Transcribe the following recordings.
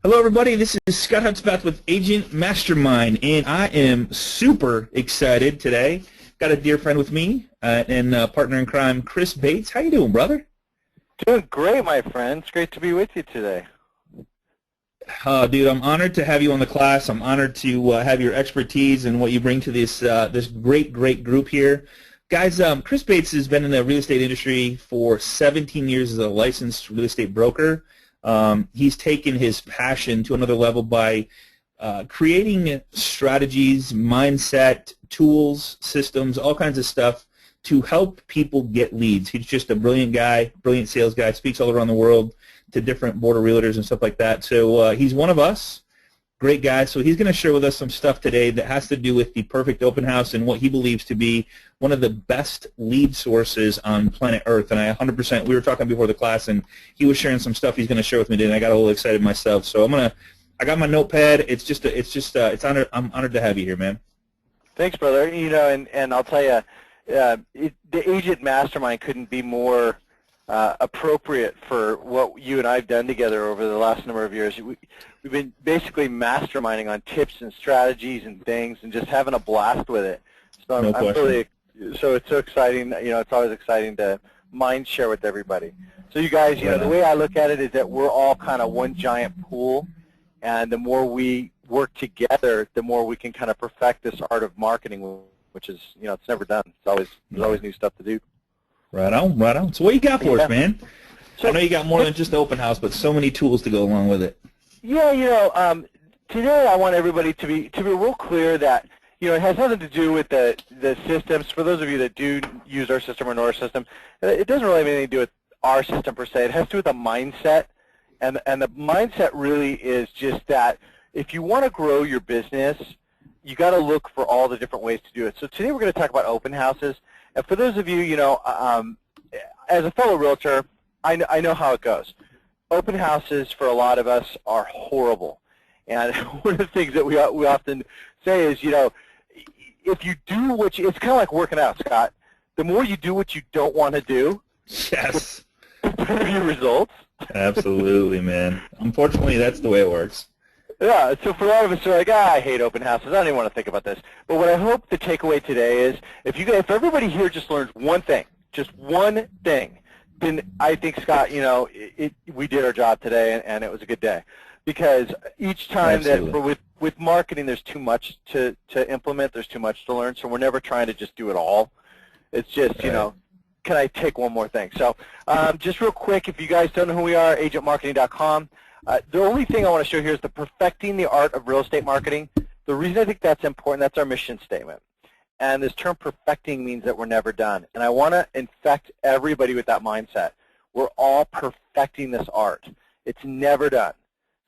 Hello, everybody. This is Scott Hutzbath with Agent Mastermind, and I am super excited today. Got a dear friend with me and partner in crime, Chris Bates. How you doing, brother? Doing great, my friend. It's great to be with you today. Dude, I'm honored to have you on the class. I'm honored to have your expertise and what you bring to this this great group here. Guys, Chris Bates has been in the real estate industry for 17 years as a licensed real estate broker. He's taken his passion to another level by creating strategies, mindset, tools, systems, all kinds of stuff to help people get leads. He's just a brilliant guy, brilliant sales guy, speaks all around the world to different border realtors and stuff like that. So he's one of us, great guy. So he's going to share with us some stuff today that has to do with the perfect open house and what he believes to be one of the best lead sources on planet Earth. And I 100%, we were talking before the class, and he was sharing some stuff he's going to share with me today, and I got a little excited myself. So I got my notepad. I'm honored to have you here, man. Thanks, brother. You know, and I'll tell you, the Agent Mastermind couldn't be more appropriate for what you and I have done together over the last number of years. We've been basically masterminding on tips and strategies and things, and just having a blast with it. So so it's so exciting. You know, it's always exciting to mind share with everybody. So you guys, you know, the way I look at it is that we're all kind of one giant pool, and the more we work together, the more we can kind of perfect this art of marketing, which is, you know, it's never done. There's always new stuff to do. Right on, right on. So what you got for us, man? So, I know you got more than just the open house, but so many tools to go along with it. Yeah, you know, today I want everybody to be real clear that, you know, it has nothing to do with the systems. For those of you that do use our system or know our system, it doesn't really have anything to do with our system per se. It has to do with the mindset, and the mindset really is just that if you want to grow your business, you got to look for all the different ways to do it. So today we're going to talk about open houses. And for those of you, you know, as a fellow realtor, I know how it goes. Open houses for a lot of us are horrible. And one of the things that we often say is, you know, if you do what you, it's kind of like working out, Scott. The more you do what you don't want to do, yes, the better your results. Absolutely, man. Unfortunately, that's the way it works. Yeah, so for a lot of us, are like, I hate open houses. I don't even want to think about this. But what I hope the takeaway today is, if everybody here just learns one thing, just one thing, then I think, Scott, you know, we did our job today, and it was a good day. Because each time with marketing, there's too much to implement, there's too much to learn, so we're never trying to just do it all. It's just, you know, can I take one more thing? So just real quick, if you guys don't know who we are, agentmarketing.com. The only thing I want to show here is the perfecting the art of real estate marketing. The reason I think that's important, that's our mission statement. And this term perfecting means that we're never done. And I want to infect everybody with that mindset. We're all perfecting this art. It's never done.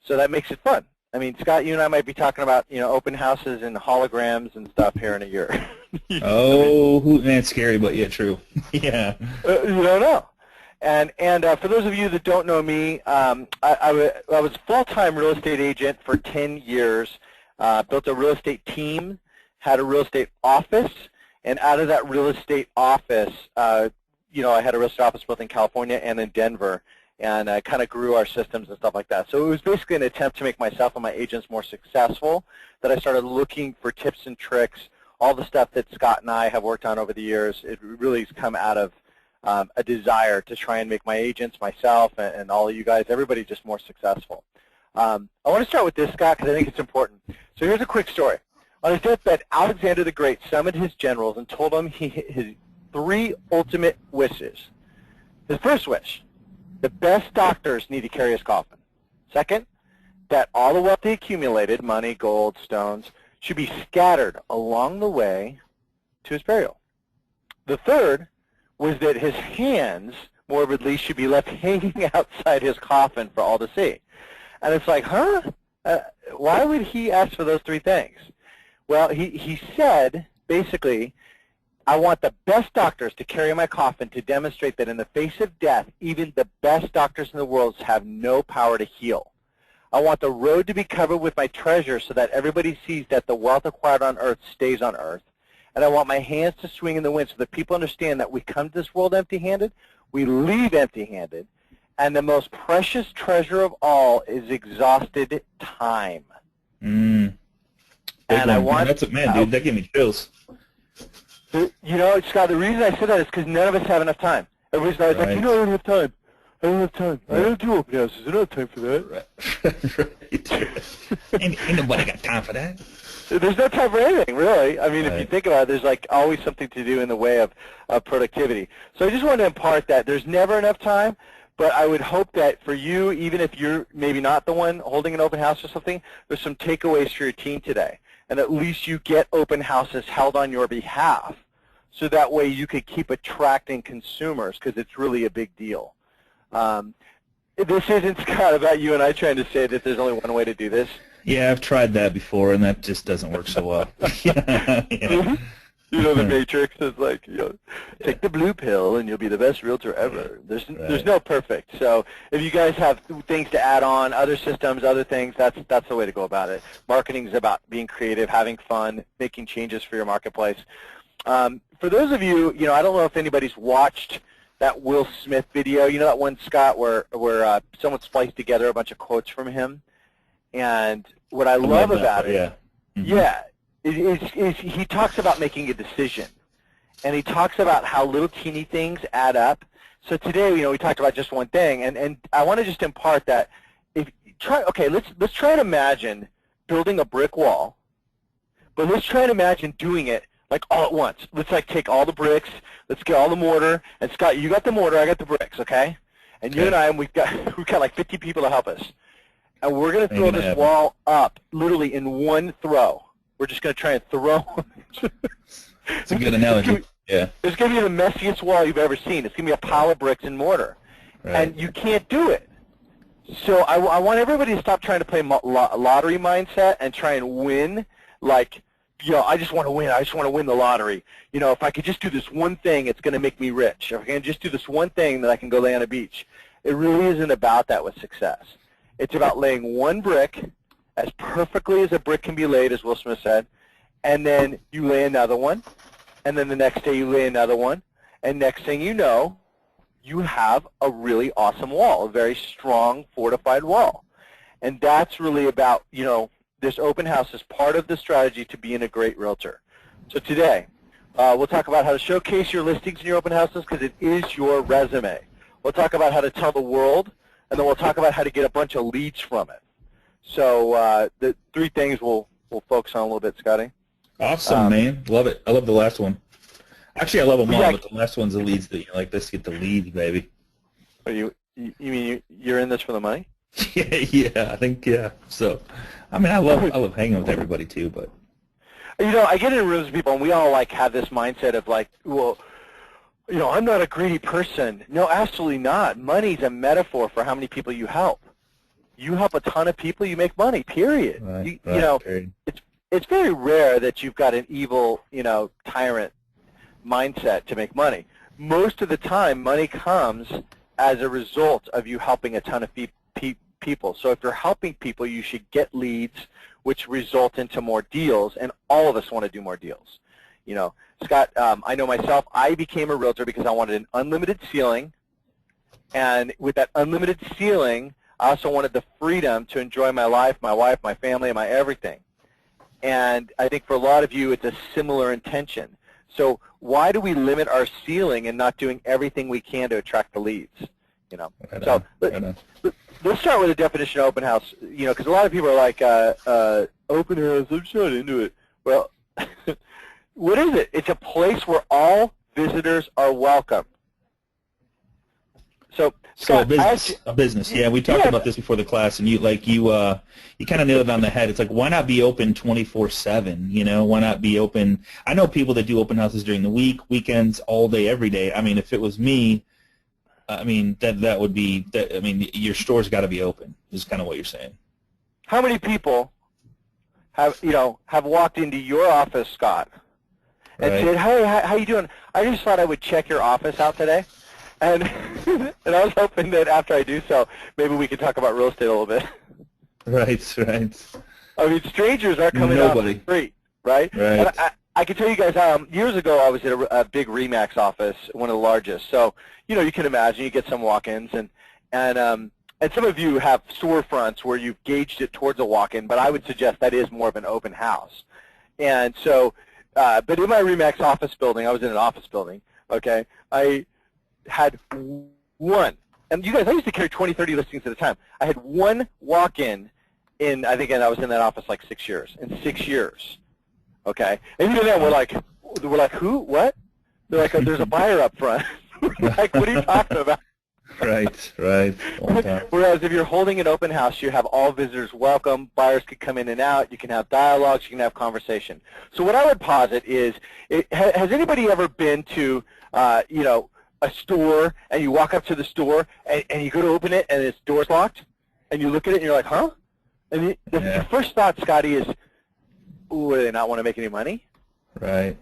So that makes it fun. I mean, Scott, you and I might be talking about, you know, open houses and holograms and stuff here in a year. Oh, man, it's scary, but yeah, true. Yeah. You don't know. And for those of you that don't know me, I was a full-time real estate agent for 10 years, built a real estate team, had a real estate office, and out of that real estate office, you know, I had a real estate office both in California and in Denver, and I kind of grew our systems and stuff like that. So it was basically an attempt to make myself and my agents more successful, that I started looking for tips and tricks, all the stuff that Scott and I have worked on over the years. It really has come out of a desire to try and make my agents, myself, and all of you guys, everybody just more successful. I want to start with this, Scott, because I think it's important. So here's a quick story. On his deathbed, Alexander the Great summoned his generals and told them his 3 ultimate wishes. His first wish: the best doctors need to carry his coffin. Second, that all the wealth he accumulated, money, gold, stones, should be scattered along the way to his burial. The third was that his hands, morbidly, should be left hanging outside his coffin for all to see. And it's like, huh? Why would he ask for those 3 things? Well, he said, basically, I want the best doctors to carry my coffin to demonstrate that in the face of death, even the best doctors in the world have no power to heal. I want the road to be covered with my treasure so that everybody sees that the wealth acquired on earth stays on earth. And I want my hands to swing in the wind so that people understand that we come to this world empty-handed, we leave empty-handed, And the most precious treasure of all is exhausted time. Mm. And I want that's man, dude, that gave me chills. You know, Scott, the reason I said that is because none of us have enough time. Everybody's always like, you know, I don't have time. I don't have time. Right. I don't do open houses. I don't have time for that. Right. ain't nobody got time for that. There's no time for anything, really. I mean, if you think about it, there's like always something to do in the way of productivity. So I just wanted to impart that there's never enough time, but I would hope that for you, even if you're maybe not the one holding an open house or something, there's some takeaways for your team today. And at least you get open houses held on your behalf, so that way you could keep attracting consumers, because it's really a big deal. This isn't, Scott, about you and I trying to say that there's only one way to do this. Yeah, I've tried that before, and that just doesn't work so well. Yeah. You know, the Matrix is like, you know, take the blue pill and you'll be the best realtor ever. There's no perfect. So if you guys have things to add on, other systems, other things, that's the way to go about it. Marketing is about being creative, having fun, making changes for your marketplace. For those of you, you know, I don't know if anybody's watched that Will Smith video. You know that one, Scott, where someone spliced together a bunch of quotes from him? And what I love about it, is he talks about making a decision. And he talks about how little teeny things add up. So today, you know, we talked about just one thing, and I want to just impart that let's try and imagine building a brick wall, but let's try and imagine doing it like all at once. Let's like take all the bricks, let's get all the mortar, and Scott, you got the mortar, I got the bricks, okay? And you and I, we've got like 50 people to help us. And we're going to throw this wall up literally in one throw. We're just going to try and throw. It's a good analogy. Yeah. It's going to be the messiest wall you've ever seen. It's going to be a pile of bricks and mortar. Right. And you can't do it. So I want everybody to stop trying to play lottery mindset and try and win. Like, you know, I just want to win. I just want to win the lottery. You know, if I could just do this one thing, it's going to make me rich. If I can just do this one thing, then I can go lay on a beach. It really isn't about that with success. It's about laying one brick as perfectly as a brick can be laid, as Will Smith said, and then you lay another one, and then the next day you lay another one, and next thing you know, you have a really awesome wall, a very strong, fortified wall. And that's really about, you know, this open house is part of the strategy to being a great realtor. So today, we'll talk about how to showcase your listings in your open houses, because it is your resume. We'll talk about how to tell the world, and then we'll talk about how to get a bunch of leads from it. So the three things we'll focus on a little bit, Scotty. Awesome, man. Love it. I love the last one. Actually, I love them all, but the last one's the leads that you like. Let's get the leads, baby. Are you mean you're in this for the money? Yeah, I think, yeah. So, I mean, I love hanging with everybody too, but. You know, I get in rooms with people, and we all like have this mindset of like, well, you know, I'm not a greedy person. No, absolutely not. Money's a metaphor for how many people you help. You help a ton of people, you make money, period. Right, you know, period. It's very rare that you've got an evil, you know, tyrant mindset to make money. Most of the time, money comes as a result of you helping a ton of people. So if you're helping people, you should get leads, which result into more deals, and all of us want to do more deals. You know, Scott, I know myself, I became a realtor because I wanted an unlimited ceiling, and with that unlimited ceiling, I also wanted the freedom to enjoy my life, my wife, my family, and my everything. And I think for a lot of you, it's a similar intention. So why do we limit our ceiling and not doing everything we can to attract the leads? You know, let's start with a definition of open house. You know, because a lot of people are like, open house, I'm just not into it. Well, what is it? It's a place where all visitors are welcome. So Scott, a business. Yeah, we talked about this before the class, and you kind of nailed it on the head. It's like, why not be open 24/7? You know, why not be open? I know people that do open houses during the week, weekends, all day, every day. I mean, if it was me, I mean that would be. I mean, your store's got to be open. Is kind of what you're saying. How many people have walked into your office, Scott, and said, "Hey, how you doing? I just thought I would check your office out today." And and I was hoping that after I do so, maybe we could talk about real estate a little bit. Right. I mean, strangers are coming off the street, right? Right. And I can tell you guys, years ago I was at a big RE/MAX office, one of the largest. So, you know, you can imagine you get some walk-ins, and And some of you have storefronts where you've gauged it towards a walk-in, but I would suggest that is more of an open house. And so, but in my RE/MAX office building, I was in an office building, okay, I had one, and you guys, I used to carry 20, 30 listings at a time. I had one walk-in I think, and I was in that office like 6 years, in 6 years, okay? And even then, we're like, who, what? They're like, there's a buyer up front. Like, what are you talking about? Right, right. Whereas if you're holding an open house, you have all visitors welcome, buyers can come in and out, you can have dialogues, you can have conversation. So what I would posit is, has anybody ever been to, you know, a store, and you walk up to the store, and you go to open it, and its door's locked, and you look at it, and you're like, huh? And the first thought, Scotty, is, ooh, do they not want to make any money? Right.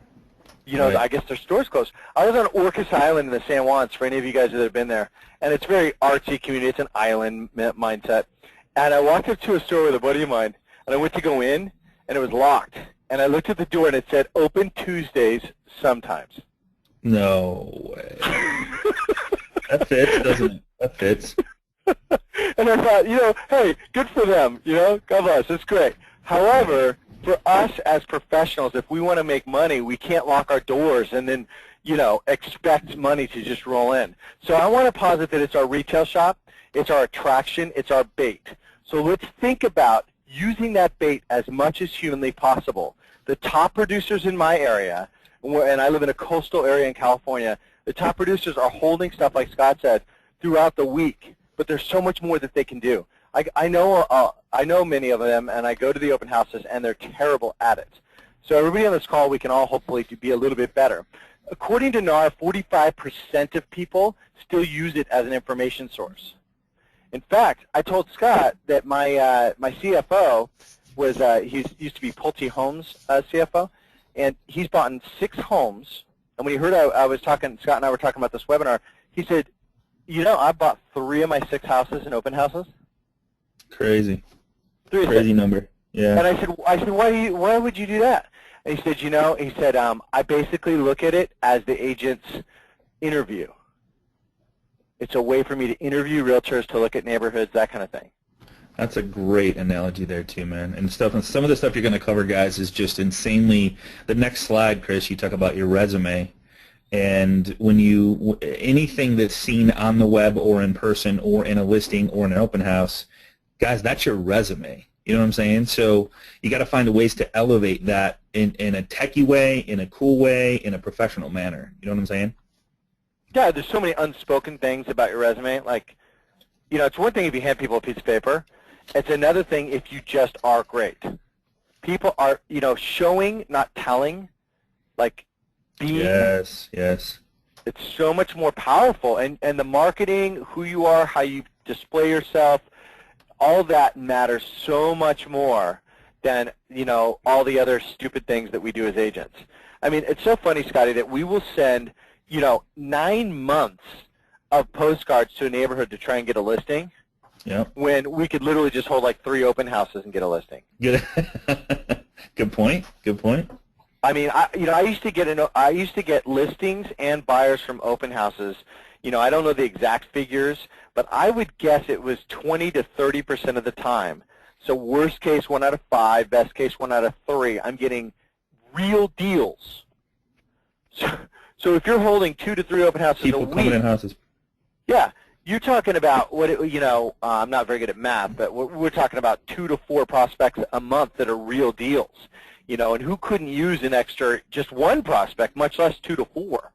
You know, right. I guess their store's closed. I was on Orcas Island in the San Juans, for any of you guys that have been there, and it's a very artsy community. It's an island mindset. And I walked up to a store with a buddy of mine, and I went to go in, and it was locked. And I looked at the door, and it said, open Tuesdays sometimes. No way. That fits, doesn't it? That fits. And I thought, you know, hey, good for them, you know, God bless, it's great. However, for us as professionals, if we want to make money, we can't lock our doors and then, you know, expect money to just roll in. So I want to posit that it's our retail shop, it's our attraction, it's our bait. So let's think about using that bait as much as humanly possible. The top producers in my area, and I live in a coastal area in California, the top producers are holding stuff, like Scott said, throughout the week, but there's so much more that they can do. I know many of them, and I go to the open houses, and they're terrible at it. So everybody on this call, we can all hopefully be a little bit better. According to NAR, 45% of people still use it as an information source. In fact, I told Scott that my my CFO was he used to be Pulte Homes CFO, and he's bought in 6 homes. And when he heard I was talking, Scott and I were talking about this webinar, he said, you know, I bought 3 of my 6 houses in open houses. Crazy. Crazy number. Yeah. And I said, why would you do that? And he said, you know, he said, I basically look at it as the agent's interview. It's a way for me to interview realtors, to look at neighborhoods, that kind of thing. That's a great analogy there too, man. And some of the stuff you're going to cover, guys, is just insanely. The next slide, Chris, you talk about your resume. And when anything that's seen on the web or in person or in a listing or in an open house, guys, that's your resume. You know what I'm saying? So you got to find ways to elevate that in a techie way, in a cool way, in a professional manner. You know what I'm saying? Yeah, there's so many unspoken things about your resume. Like, you know, it's one thing if you hand people a piece of paper. It's another thing if you just are great. People are, you know, showing, not telling, like being. Yes, yes. It's so much more powerful. And the marketing, who you are, how you display yourself, all that matters so much more than, you know, all the other stupid things that we do as agents. I mean, it's so funny, Scotty, that we will send, you know, 9 months of postcards to a neighborhood to try and get a listing. Yep. When we could literally just hold like 3 open houses and get a listing. Good. Good point. Good point. I mean, I used to get listings and buyers from open houses. You know, I don't know the exact figures, but I would guess it was 20 to 30% of the time. So worst case, 1 out of 5, best case, 1 out of 3. I'm getting real deals. So if you're holding 2 to 3 open houses People a week, coming in houses. Yeah, you're talking about I'm not very good at math, but we're talking about 2 to 4 prospects a month that are real deals. You know, and who couldn't use an extra just 1 prospect, much less 2 to 4?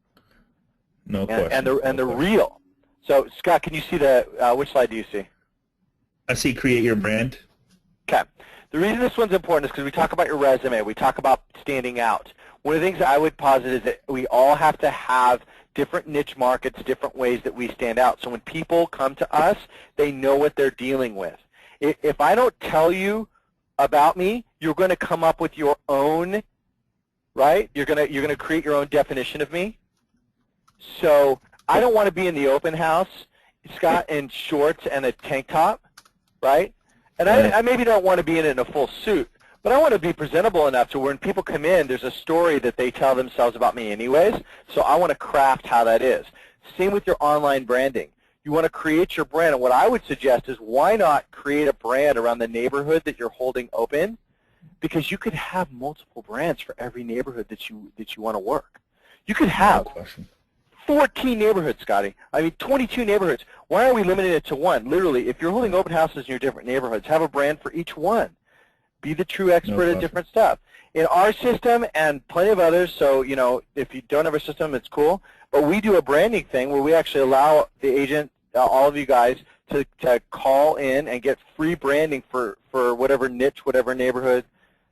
No question. And they're real. So Scott, can you see which slide do you see? I see create your brand. Okay. The reason this one's important is because we talk about your resume. We talk about standing out. One of the things I would posit is that we all have to have different niche markets, different ways that we stand out. So when people come to us, they know what they're dealing with. If I don't tell you about me, you're going to come up with your own, right? You're going to create your own definition of me. So I don't want to be in the open house, Scott, in shorts and a tank top, right? And I maybe don't want to be in a full suit, but I want to be presentable enough to where when people come in, there's a story that they tell themselves about me anyways, so I want to craft how that is. Same with your online branding. You want to create your brand, and what I would suggest is why not create a brand around the neighborhood that you're holding open, because you could have multiple brands for every neighborhood that you want to work. You could have 14 neighborhoods, Scotty. I mean, 22 neighborhoods. Why are we limiting it to one? Literally, if you're holding open houses in your different neighborhoods, have a brand for each one. Be the true expert at different stuff. In our system and plenty of others, so, you know, if you don't have a system, it's cool. But we do a branding thing where we actually allow the agent, all of you guys, to call in and get free branding for whatever niche, whatever neighborhood,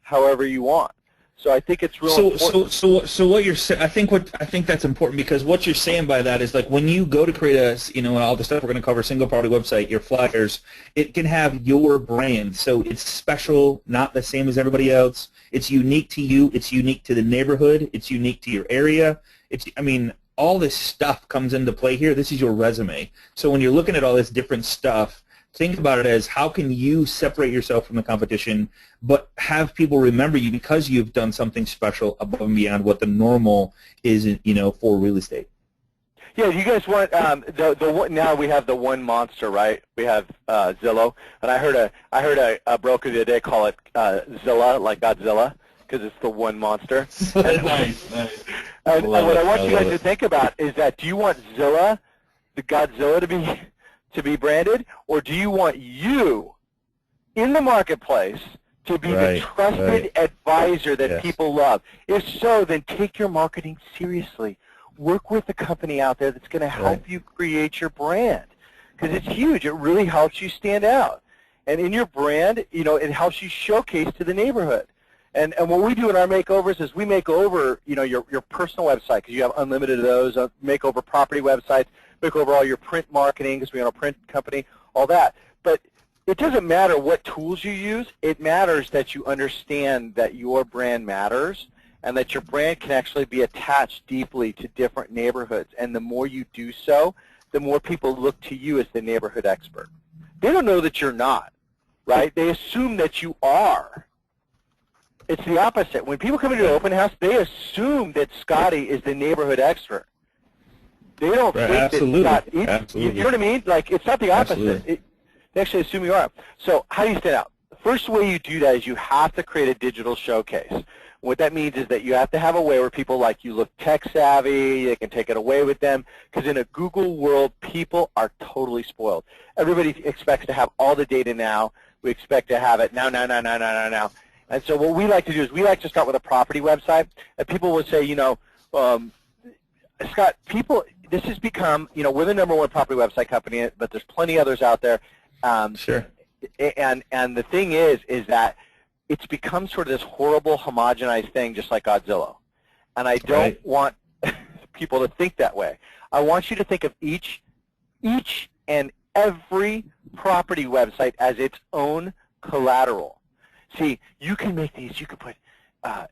however you want. So I think it's real important. So what you're saying, I think that's important, because what you're saying by that is, like, when you go to create a, you know, all the stuff we're going to cover, single property website, your flyers, it can have your brand. So it's special, not the same as everybody else. It's unique to you. It's unique to the neighborhood. It's unique to your area. I mean, all this stuff comes into play here. This is your resume. So when you're looking at all this different stuff, think about it as, how can you separate yourself from the competition, but have people remember you because you've done something special above and beyond what the normal is, you know, for real estate. Yeah, you guys want now we have the one monster, right? We have Zillow, and I heard a broker the other day call it Zilla, like Godzilla, because it's the one monster. Nice. And what I want you guys to think about is that, do you want Zilla, the Godzilla, to be branded, or do you want you in the marketplace to be the trusted advisor that people love? If so, then take your marketing seriously. Work with a company out there that's going to help you create your brand, because it's huge. It really helps you stand out. And in your brand, you know, it helps you showcase to the neighborhood. And what we do in our makeovers is we make over, you know, your personal website, because you have unlimited of those, make over property websites, make over all your print marketing, because we own a print company, all that. But it doesn't matter what tools you use. It matters that you understand that your brand matters, and that your brand can actually be attached deeply to different neighborhoods. And the more you do so, the more people look to you as the neighborhood expert. They don't know that you're not, right? They assume that you are. It's the opposite. When people come into an open house, they assume that Scotty is the neighborhood expert. They don't think that Scott, you know what I mean? Like, it's not the opposite. They actually assume you are. So how do you stand out? The first way you do that is you have to create a digital showcase. What that means is that you have to have a way where people like you look tech savvy, they can take it away with them, because in a Google world, people are totally spoiled. Everybody expects to have all the data now. We expect to have it now. And so what we like to do is we like to start with a property website. And people will say, you know, Scott, this has become, you know, we're the #1 property website company, but there's plenty others out there. Sure. And the thing is that it's become sort of this horrible homogenized thing, just like Godzilla. And I don't want people to think that way. I want you to think of each and every property website as its own collateral. See, you can make these, you can put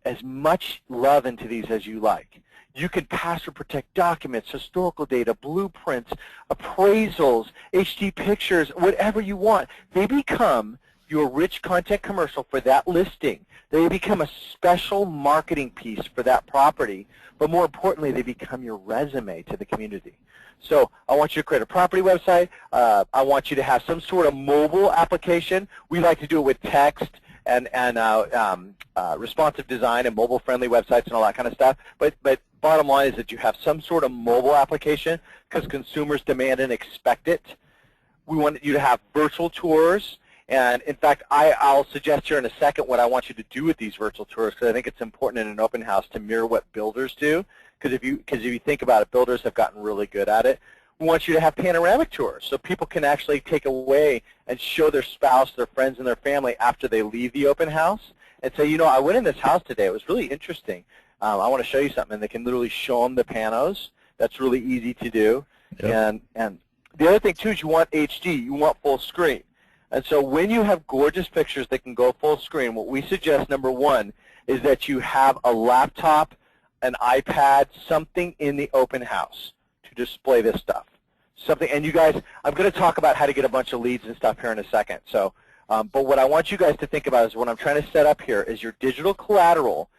as much love into these as you like. You can password protect documents, historical data, blueprints, appraisals, HD pictures, whatever you want. They become your rich content commercial for that listing. They become a special marketing piece for that property, but more importantly, they become your resume to the community. So I want you to create a property website. I want you to have some sort of mobile application. We like to do it with text and responsive design and mobile-friendly websites and all that kind of stuff. But bottom line is that you have some sort of mobile application, because consumers demand and expect it. We want you to have virtual tours. And in fact, I'll suggest here in a second what I want you to do with these virtual tours, because I think it's important in an open house to mirror what builders do. Because if you think about it, builders have gotten really good at it. We want you to have panoramic tours, so people can actually take away and show their spouse, their friends, and their family after they leave the open house, and say, you know, I went in this house today. It was really interesting. I want to show you something. And they can literally show them the panos. That's really easy to do. Yep. And the other thing too is you want HD. You want full screen. And so when you have gorgeous pictures that can go full screen, what we suggest, #1, is that you have a laptop, an iPad, something in the open house to display this stuff. Something, and you guys, I'm going to talk about how to get a bunch of leads and stuff here in a second. So, but what I want you guys to think about is what I'm trying to set up here is your digital collateral.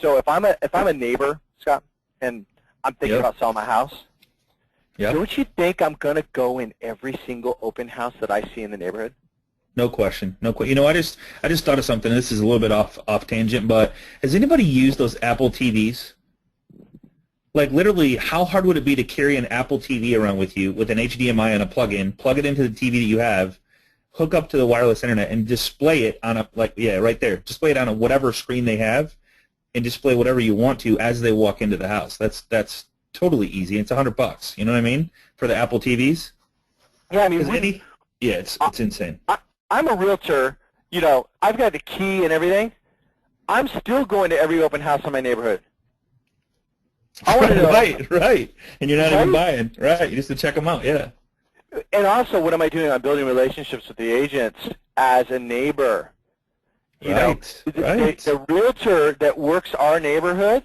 So if I'm a neighbor, Scott, and I'm thinking about selling my house, Yep. Don't you think I'm going to go in every single open house that I see in the neighborhood? No question. No question. You know, I just thought of something. This is a little bit off tangent, but has anybody used those Apple TVs? Like literally, how hard would it be to carry an Apple TV around with you with an HDMI and a plug-in, plug it into the TV that you have, hook up to the wireless internet, and display it on a right there. Display it on a whatever screen they have, and display whatever you want to as they walk into the house. That's totally easy. It's $100. You know what I mean for the Apple TVs? Yeah, I mean, it's insane. I'm a realtor. You know, I've got the key and everything. I'm still going to every open house in my neighborhood. I want to know. Right. And you're not Right? even buying. Right. You just to check them out. Yeah. And also, what am I doing? I'm building relationships with the agents as a neighbor. You know, Right. the realtor that works our neighborhood,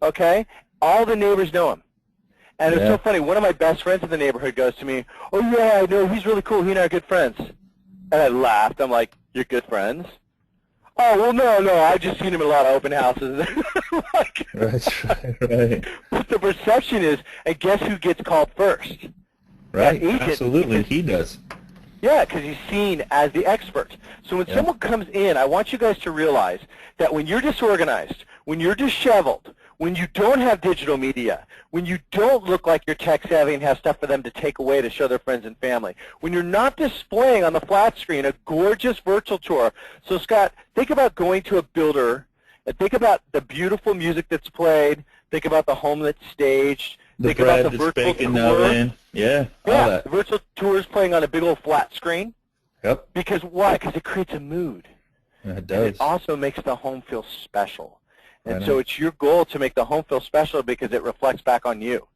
okay, all the neighbors know him. And it's so funny. One of my best friends in the neighborhood goes to me, "Oh, yeah, I know. He's really cool. He and I are good friends." And I laughed. I'm like, "You're good friends?" "Oh, well, no. I've just seen him in a lot of open houses." Like, Right. but the perception is, and guess who gets called first? Right. That agent, Absolutely. because He does. Yeah, because he's seen as the expert. So when someone comes in, I want you guys to realize that when you're disorganized, when you're disheveled, when you don't have digital media, when you don't look like you're tech savvy and have stuff for them to take away to show their friends and family, when you're not displaying on the flat screen a gorgeous virtual tour. So Scott, think about going to a builder and think about the beautiful music that's played, think about the home that's staged, The think bread about the that's virtual baked in the tour. oven. Yeah. All Yeah, that. the virtual tour is playing on a big old flat screen. Yep. Because why? Because it creates a mood. It And does. it also makes the home feel special. And Right so on. it's your goal to make the home feel special because it reflects back on you.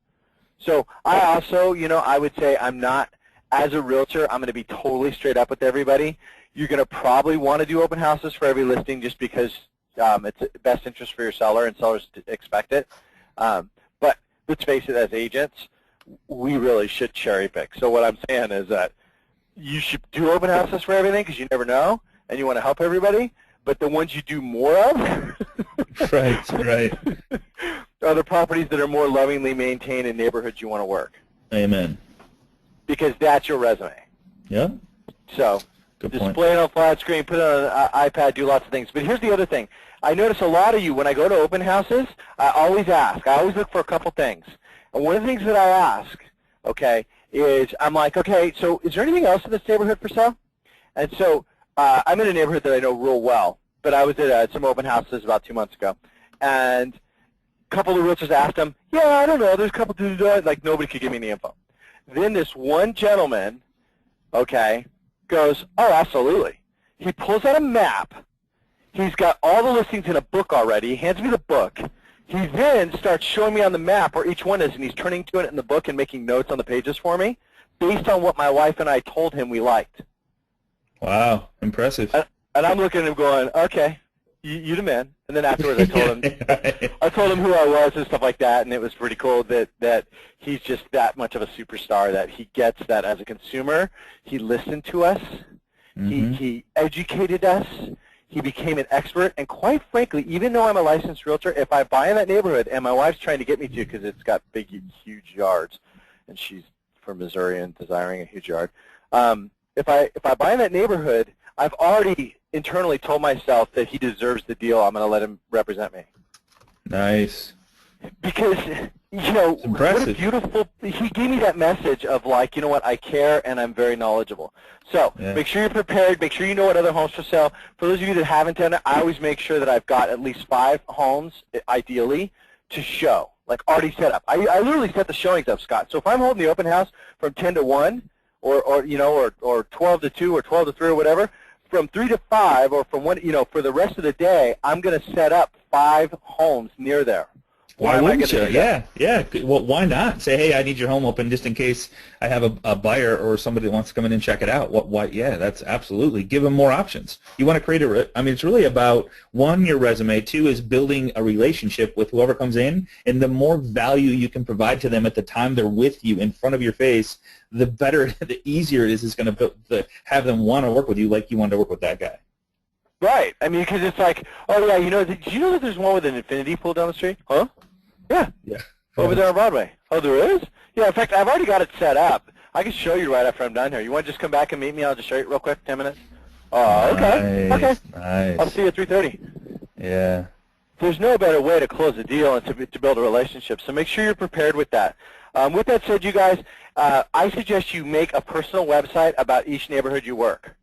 So I also, you know, I would say I'm not, as a realtor, I'm going to be totally straight up with everybody. You're going to probably want to do open houses for every listing just because it's best interest for your seller and sellers expect it. But let's face it, as agents, we really should cherry pick. So what I'm saying is that you should do open houses for everything because you never know and you want to help everybody. But the ones you do more of Right. are the properties that are more lovingly maintained in neighborhoods you want to work, Amen. because that's your resume. Yeah. So Good point. display it on a flat screen, put it on an iPad, do lots of things. But here's the other thing. I notice a lot of you, when I go to open houses, I always look for a couple things. And one of the things that I ask, okay, is I'm like, okay, so is there anything else in this neighborhood for sale? And so I'm in a neighborhood that I know real well, but I was at some open houses about 2 months ago. And a couple of the realtors asked them, yeah, I don't know, there's a couple to do, like nobody could give me any info. Then this one gentleman, okay, goes, oh, absolutely. He pulls out a map. He's got all the listings in a book already. He hands me the book. He then starts showing me on the map where each one is, and he's turning to it in the book and making notes on the pages for me based on what my wife and I told him we liked. Wow. Impressive. And I'm looking at him going, okay, you the man. And then afterwards I told him who I was and stuff like that, and it was pretty cool that he's just that much of a superstar that he gets that as a consumer. He listened to us. Mm-hmm. He educated us. He became an expert, and quite frankly, even though I'm a licensed realtor, if I buy in that neighborhood, and my wife's trying to get me to because it's got big, huge yards, and she's from Missouri and desiring a huge yard, if I buy in that neighborhood, I've already internally told myself that he deserves the deal. I'm going to let him represent me. Nice. Because, you know, what a beautiful, he gave me that message of like, you know what, I care and I'm very knowledgeable. So make sure you're prepared. Make sure you know what other homes for sale. For those of you that haven't done it, I always make sure that I've got at least 5 homes, ideally, to show, like already set up. I literally set the showings up, Scott. So if I'm holding the open house from 10 to 1 or 12 to 2 or 12 to 3 or whatever, from 3 to 5 or from 1, for the rest of the day, I'm going to set up 5 homes near there. Why wouldn't you? Yeah. Well, why not? Say, hey, I need your home open just in case I have a buyer or somebody that wants to come in and check it out. Why? Yeah, that's absolutely. Give them more options. You want to create it's really about, 1, your resume. 2 is building a relationship with whoever comes in, and the more value you can provide to them at the time they're with you in front of your face, the better, the easier it is going to have them want to work with you like you wanted to work with that guy. Right. I mean, because it's like, oh, yeah, did you know that there's one with an infinity pool down the street? Huh? Yeah. Over there on Broadway. Oh, there is? Yeah, in fact, I've already got it set up. I can show you right after I'm done here. You want to just come back and meet me? I'll just show you real quick, 10 minutes. Oh, okay. Okay. Nice. I'll see you at 3:30. Yeah. There's no better way to close a deal and to build a relationship, so make sure you're prepared with that. With that said, you guys, I suggest you make a personal website about each neighborhood you work.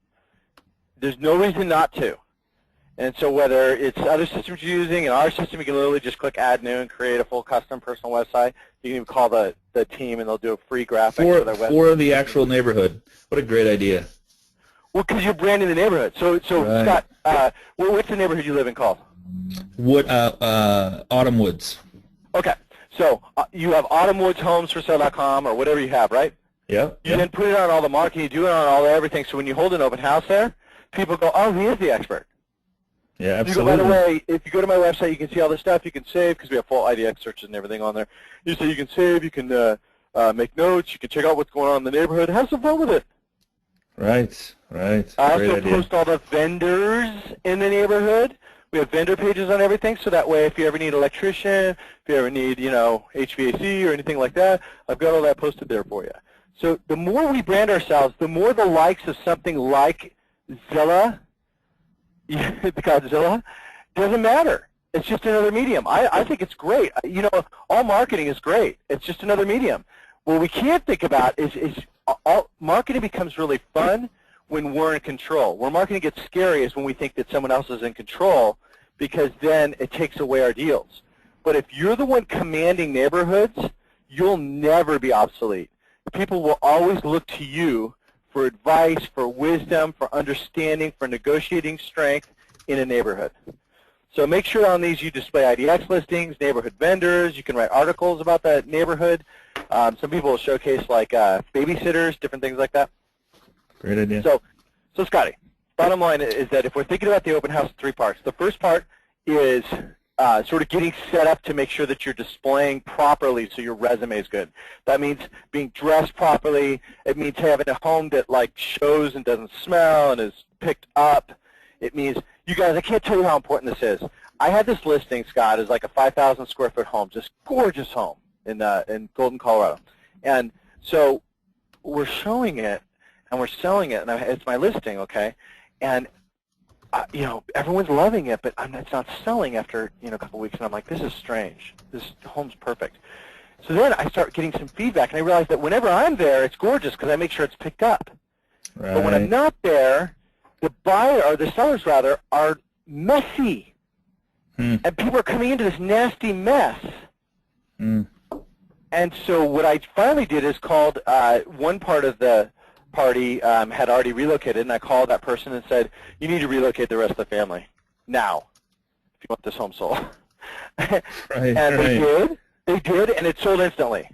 There's no reason not to. And so whether it's other systems you're using, in our system you can literally just click Add New and create a full custom personal website. You can even call the team and they'll do a free graphic for their website. For the actual neighborhood. What a great idea. Well, because you're branding the neighborhood. So Right. Scott, what's the neighborhood you live in called? Autumn Woods. Okay. So you have autumnwoodsHomesForSale.com or whatever you have, right? Yep. You then put it on all the marketing, you do it on all everything, so when you hold an open house there, people go, oh, he is the expert. Yeah, absolutely. By the way, if you go to my website, you can see all the stuff you can save because we have full IDX searches and everything on there. You can save, you can make notes, you can check out what's going on in the neighborhood. Have some fun with it. Right, right. I Great also idea. post all the vendors in the neighborhood. We have vendor pages on everything, so that way if you ever need an electrician, if you ever need, HVAC or anything like that, I've got all that posted there for you. So the more we brand ourselves, the more the likes of something like Zilla, the Godzilla, doesn't matter. It's just another medium. I think it's great. All marketing is great. It's just another medium. What we can't think about is all marketing becomes really fun when we're in control. Where marketing gets scary is when we think that someone else is in control, because then it takes away our deals. But if you're the one commanding neighborhoods, you'll never be obsolete. People will always look to you for advice, for wisdom, for understanding, for negotiating strength in a neighborhood. So make sure on these you display IDX listings, neighborhood vendors. You can write articles about that neighborhood. Some people will showcase like babysitters, different things like that. Great idea. So Scotty, bottom line is that if we're thinking about the open house, 3 parts. The first part is sort of getting set up to make sure that you're displaying properly so your resume is good. That means being dressed properly. It means having a home that shows and doesn't smell and is picked up. It means, you guys, I can't tell you how important this is. I had this listing, Scott, is like a 5,000 square foot home, just gorgeous home in Golden, Colorado. And so we're showing it and we're selling it, and it's my listing, okay? And everyone's loving it, but it's not selling after a couple weeks, and I'm like, this is strange. This home's perfect. So then I start getting some feedback, and I realize that whenever I'm there, it's gorgeous because I make sure it's picked up. Right. But when I'm not there, the buyer, or the sellers rather, are messy, and people are coming into this nasty mess. And so what I finally did is called one part of the party had already relocated, and I called that person and said, you need to relocate the rest of the family now if you want this home sold. Right, and they did, and it sold instantly.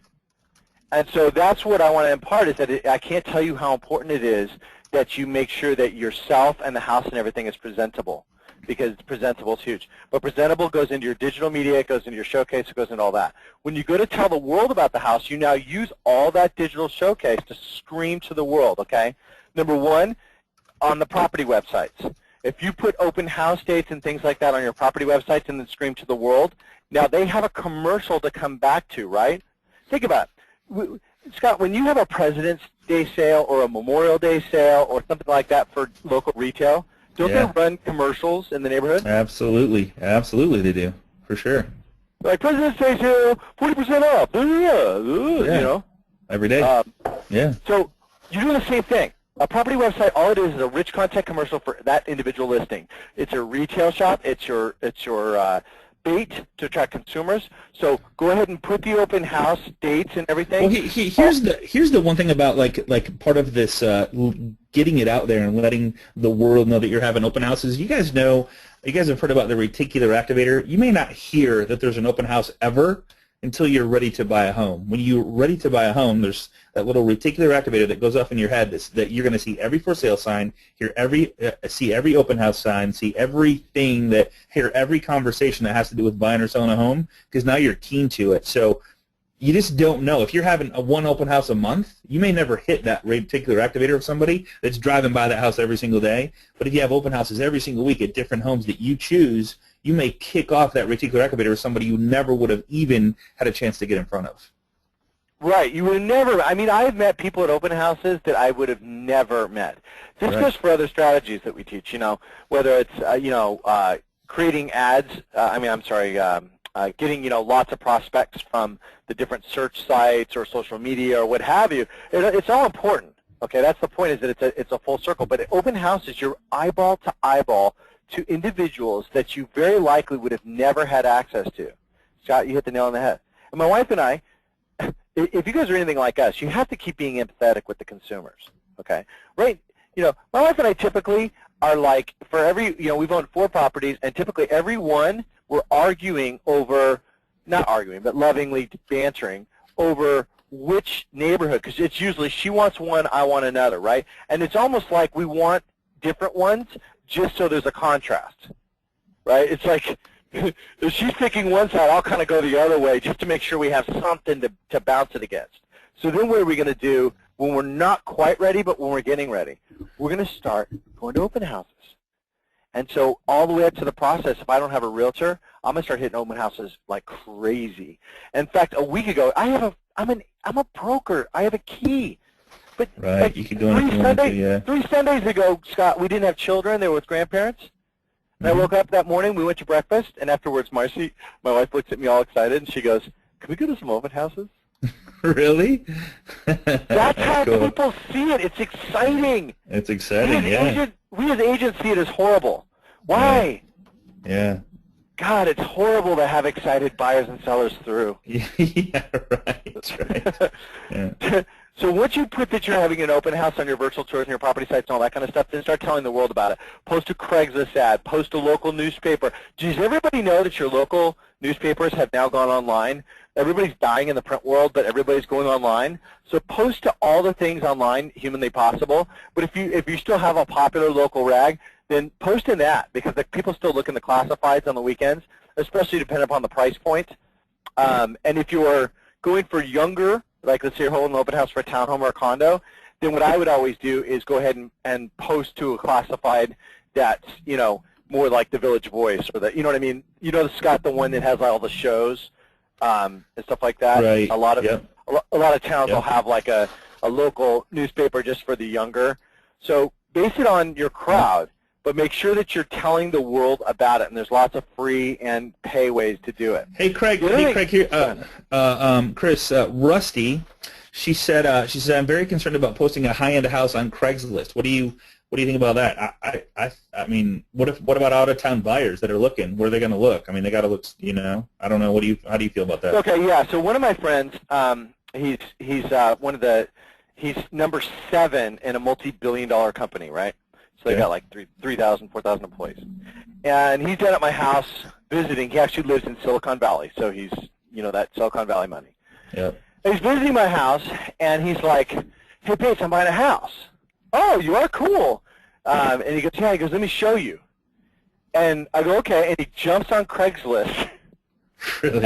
And so that's what I want to impart, is that I can't tell you how important it is that you make sure that yourself and the house and everything is presentable, because presentable is huge. But presentable goes into your digital media, it goes into your showcase, it goes into all that. When you go to tell the world about the house, you now use all that digital showcase to scream to the world, okay? Number one, on the property websites. If you put open house dates and things like that on your property websites and then scream to the world, now they have a commercial to come back to, right? Think about it. Scott, when you have a President's Day sale or a Memorial Day sale or something like that for local retail, don't they run commercials in the neighborhood? Absolutely. Absolutely they do, for sure. Like President's Day sale, 40% off, you know. Every day. Yeah. So you're doing the same thing. A property website, all it is a rich content commercial for that individual listing. It's your retail shop. It's your bait to attract consumers. So go ahead and put the open house dates and everything. Well, here's the one thing about like part of this getting it out there and letting the world know that you're having open houses. You guys have heard about the reticular activator. You may not hear that there's an open house ever until you're ready to buy a home. When you're ready to buy a home, there's that little reticular activator that goes off in your head that you're going to see every for sale sign, see every open house sign, see everything hear every conversation that has to do with buying or selling a home, because now you're keen to it. So you just don't know. If you're having one open house a month, you may never hit that reticular activator of somebody that's driving by that house every single day. But if you have open houses every single week at different homes that you choose, you may kick off that reticular activator with somebody you never would have even had a chance to get in front of. Right. You would never, I mean, I've met people at open houses that I would have never met. This goes for other strategies that we teach, whether it's, creating ads, getting, lots of prospects from the different search sites or social media or what have you. It's all important. Okay, that's the point, is that it's a full circle. But open house is your eyeball to eyeball to individuals that you very likely would have never had access to. Scott, you hit the nail on the head. And my wife and I, if you guys are anything like us, you have to keep being empathetic with the consumers, okay? Right? My wife and I typically are like, for every, we've owned 4 properties, and typically every one we're arguing over, not arguing, but lovingly bantering over which neighborhood, because it's usually she wants one, I want another, right? And it's almost like we want different ones just so there's a contrast, right? It's like, if she's picking one side, I'll kind of go the other way just to make sure we have something to bounce it against. So then what are we going to do when we're not quite ready, but when we're getting ready? We're going to start going to open houses. And so all the way up to the process, if I don't have a realtor, I'm going to start hitting open houses like crazy. In fact, a week ago, I'm a broker. I have a key. But right, like you can do anything. 3 Sundays ago, Scott, we didn't have children. They were with grandparents. And I woke up that morning, we went to breakfast, and afterwards Marcy, my wife, looks at me all excited, and she goes, "Can we go to some open houses?" Really? That's how people see it. It's exciting. It's exciting, We as agents see it as horrible. Why? Yeah. God, it's horrible to have excited buyers and sellers through. Yeah, right. That's right. Yeah. So once you put that you're having an open house on your virtual tours and your property sites and all that kind of stuff, then start telling the world about it. Post a Craigslist ad. Post a local newspaper. Does everybody know that your local newspapers have now gone online? Everybody's dying in the print world, but everybody's going online. So post to all the things online humanly possible. But if you still have a popular local rag, then post in that, because people still look in the classifieds on the weekends, especially depending upon the price point. And if you're going for younger, like let's say you're holding an open house for a townhome or a condo, then what I would always do is go ahead and post to a classified that's, more like the Village Voice, or the, you know what I mean? Scott, the one that has all the shows and stuff like that. Right. A lot of towns will have like a local newspaper just for the younger. So base it on your crowd, but make sure that you're telling the world about it, and there's lots of free and pay ways to do it. Hey, Craig. Here, Chris, Rusty, she said, I'm very concerned about posting a high-end house on Craigslist. What do you think about that? I mean, what about out-of-town buyers that are looking? Where are they going to look? I mean, they got to look. I don't know. How do you feel about that? Okay, yeah. So one of my friends, he's number 7 in a multi-billion-dollar company, right? So they got like 3,000, 4,000 employees. And he's down at my house visiting. He actually lives in Silicon Valley, so he's, that Silicon Valley money. Yep. And he's visiting my house, and he's like, "Hey, Bates, I'm buying a house." "Oh, you are? Cool." And he goes, "Yeah." He goes, "Let me show you." And I go, "Okay." And he jumps on Craigslist really?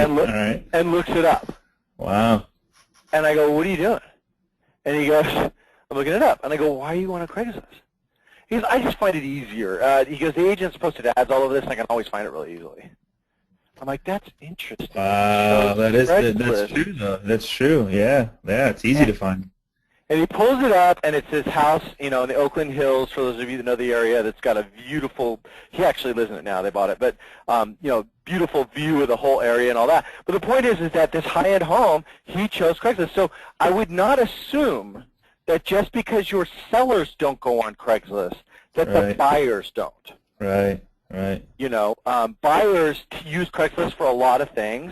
and looks it up. Wow. And I go, "What are you doing?" And he goes, "I'm looking it up." And I go, "Why are you going on Craigslist?" He goes, "I just find it easier." He goes, "The agents posted ads all over this, and I can always find it really easily." I'm like, "That's interesting." Wow, that's true, though. That's true, yeah. Yeah, it's easy to find. And he pulls it up, and it's his house, in the Oakland Hills, for those of you that know the area, that's got a beautiful, he actually lives in it now, they bought it, but, beautiful view of the whole area and all that. But the point is that this high-end home, he chose Craigslist. So I would not assume that just because your sellers don't go on Craigslist, that the buyers don't. Right. Buyers use Craigslist for a lot of things.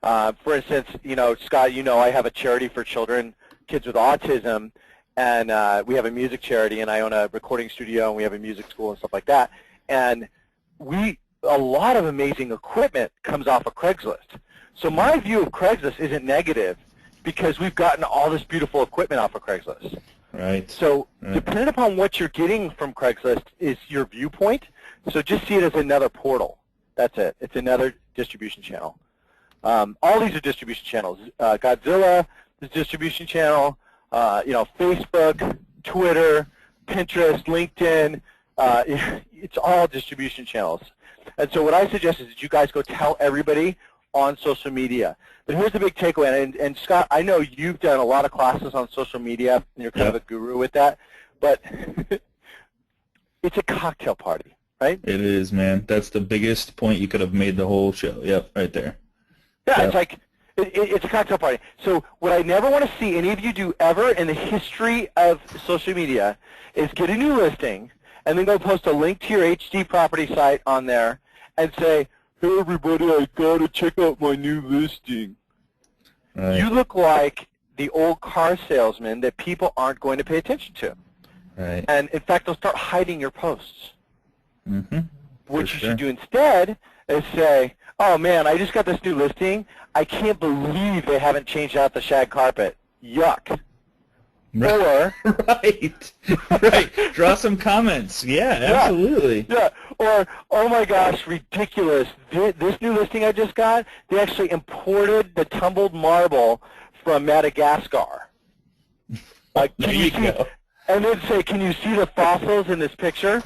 For instance, Scott, I have a charity for kids with autism, and we have a music charity, and I own a recording studio, and we have a music school and stuff like that. And a lot of amazing equipment comes off of Craigslist. So my view of Craigslist isn't negative, because we've gotten all this beautiful equipment off of Craigslist. Right. So depending upon what you're getting from Craigslist is your viewpoint. So just see it as another portal. That's it. It's another distribution channel. All these are distribution channels. Godzilla is a distribution channel. Facebook, Twitter, Pinterest, LinkedIn. It's all distribution channels. And so what I suggest is that you guys go tell everybody on social media. But here's the big takeaway, and Scott, I know you've done a lot of classes on social media, and you're kind of a guru with that, but it's a cocktail party, right? It is, man. That's the biggest point you could have made the whole show. Yep, right there. Yeah, Yep. it's like, it's a cocktail party. So what I never want to see any of you do ever in the history of social media is get a new listing and then go post a link to your HD property site on there and say, hey everybody, I gotta check out my new listing. Right. You look like the old car salesman that people aren't going to pay attention to. Right. And in fact, they'll start hiding your posts. Mm-hmm. What you should do instead is say, oh man, I just got this new listing. I can't believe they haven't changed out the shag carpet. Yuck. Or right, right. Draw some comments. Yeah, absolutely. Yeah. Or, oh my gosh, ridiculous. This new listing I just got, they actually imported the tumbled marble from Madagascar. Like, there you go. And then say, can you see the fossils in this picture?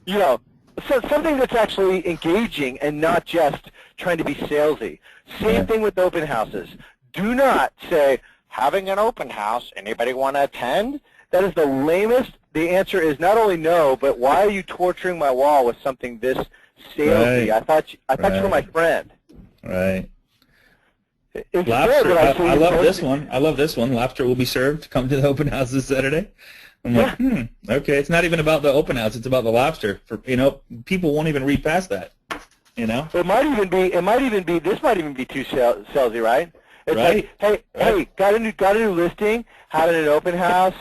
You know, so something that's actually engaging and not just trying to be salesy. Same thing with open houses. Do not say, having an open house, anybody want to attend? That is the lamest. The answer is not only no, but why are you torturing my wall with something this salesy? Right. I thought you were my friend. Right. Instead, Lobster. I is love this one. I love this one. Lobster will be served. Come to the open house this Saturday. I'm like, okay. It's not even about the open house. It's about the lobster. For people won't even read past that. It might even be. This might even be too salesy, right? It's right. like, hey, got a new listing, having an open house,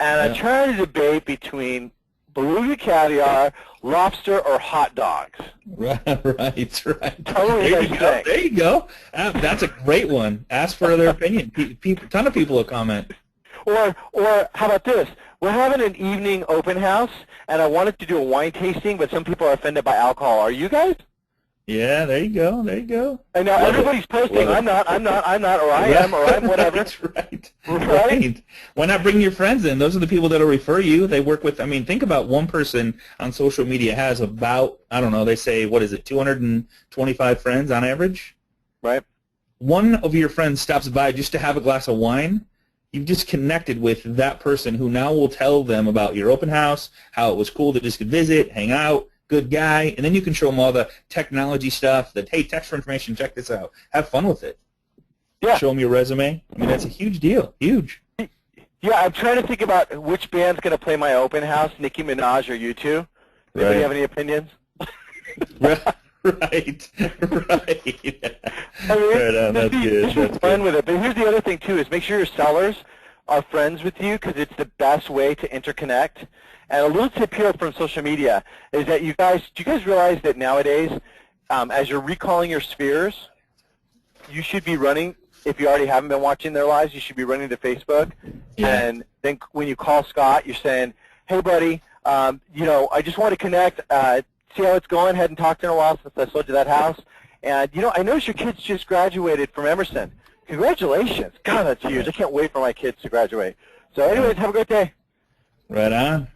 and I'm trying to debate between beluga caviar, lobster, or hot dogs. Right. Tell me what you think. There you go. That's a great one. Ask for their opinion. Ton of people will comment. Or how about this? We're having an evening open house, and I wanted to do a wine tasting, but some people are offended by alcohol. Are you guys? Yeah, there you go. There you go. And now everybody's posting. I'm not, or I am, or I'm whatever. That's right. Right. Why not bring your friends in? Those are the people that will refer you. They work with. I mean, think about one person on social media has about, I don't know. They say, what is it, 225 friends on average? Right. One of your friends stops by just to have a glass of wine. You've just connected with that person who now will tell them about your open house, how it was cool to just visit, hang out, good guy, and then you can show them all the technology stuff that, hey, text for information, check this out. Have fun with it. Yeah. Show them your resume. I mean, that's a huge deal. Huge. Yeah, I'm trying to think about which band's going to play my open house, Nicki Minaj or U2. Anybody have any opinions? Right. Right. I mean, Right on. That's good. That's fun with it. But here's the other thing, too, is make sure your sellers are friends with you because it's the best way to interconnect. And a little tip here from social media is that do you guys realize that nowadays, as you're recalling your spheres, you should be running, if you already haven't been watching their lives, you should be running to Facebook. Yeah. And then when you call Scott, you're saying, hey, buddy, I just want to connect, see how it's going, hadn't talked to you in a while since I sold you that house. And, I noticed your kids just graduated from Emerson. Congratulations. God, that's huge. I can't wait for my kids to graduate. So anyways, have a great day. Right on.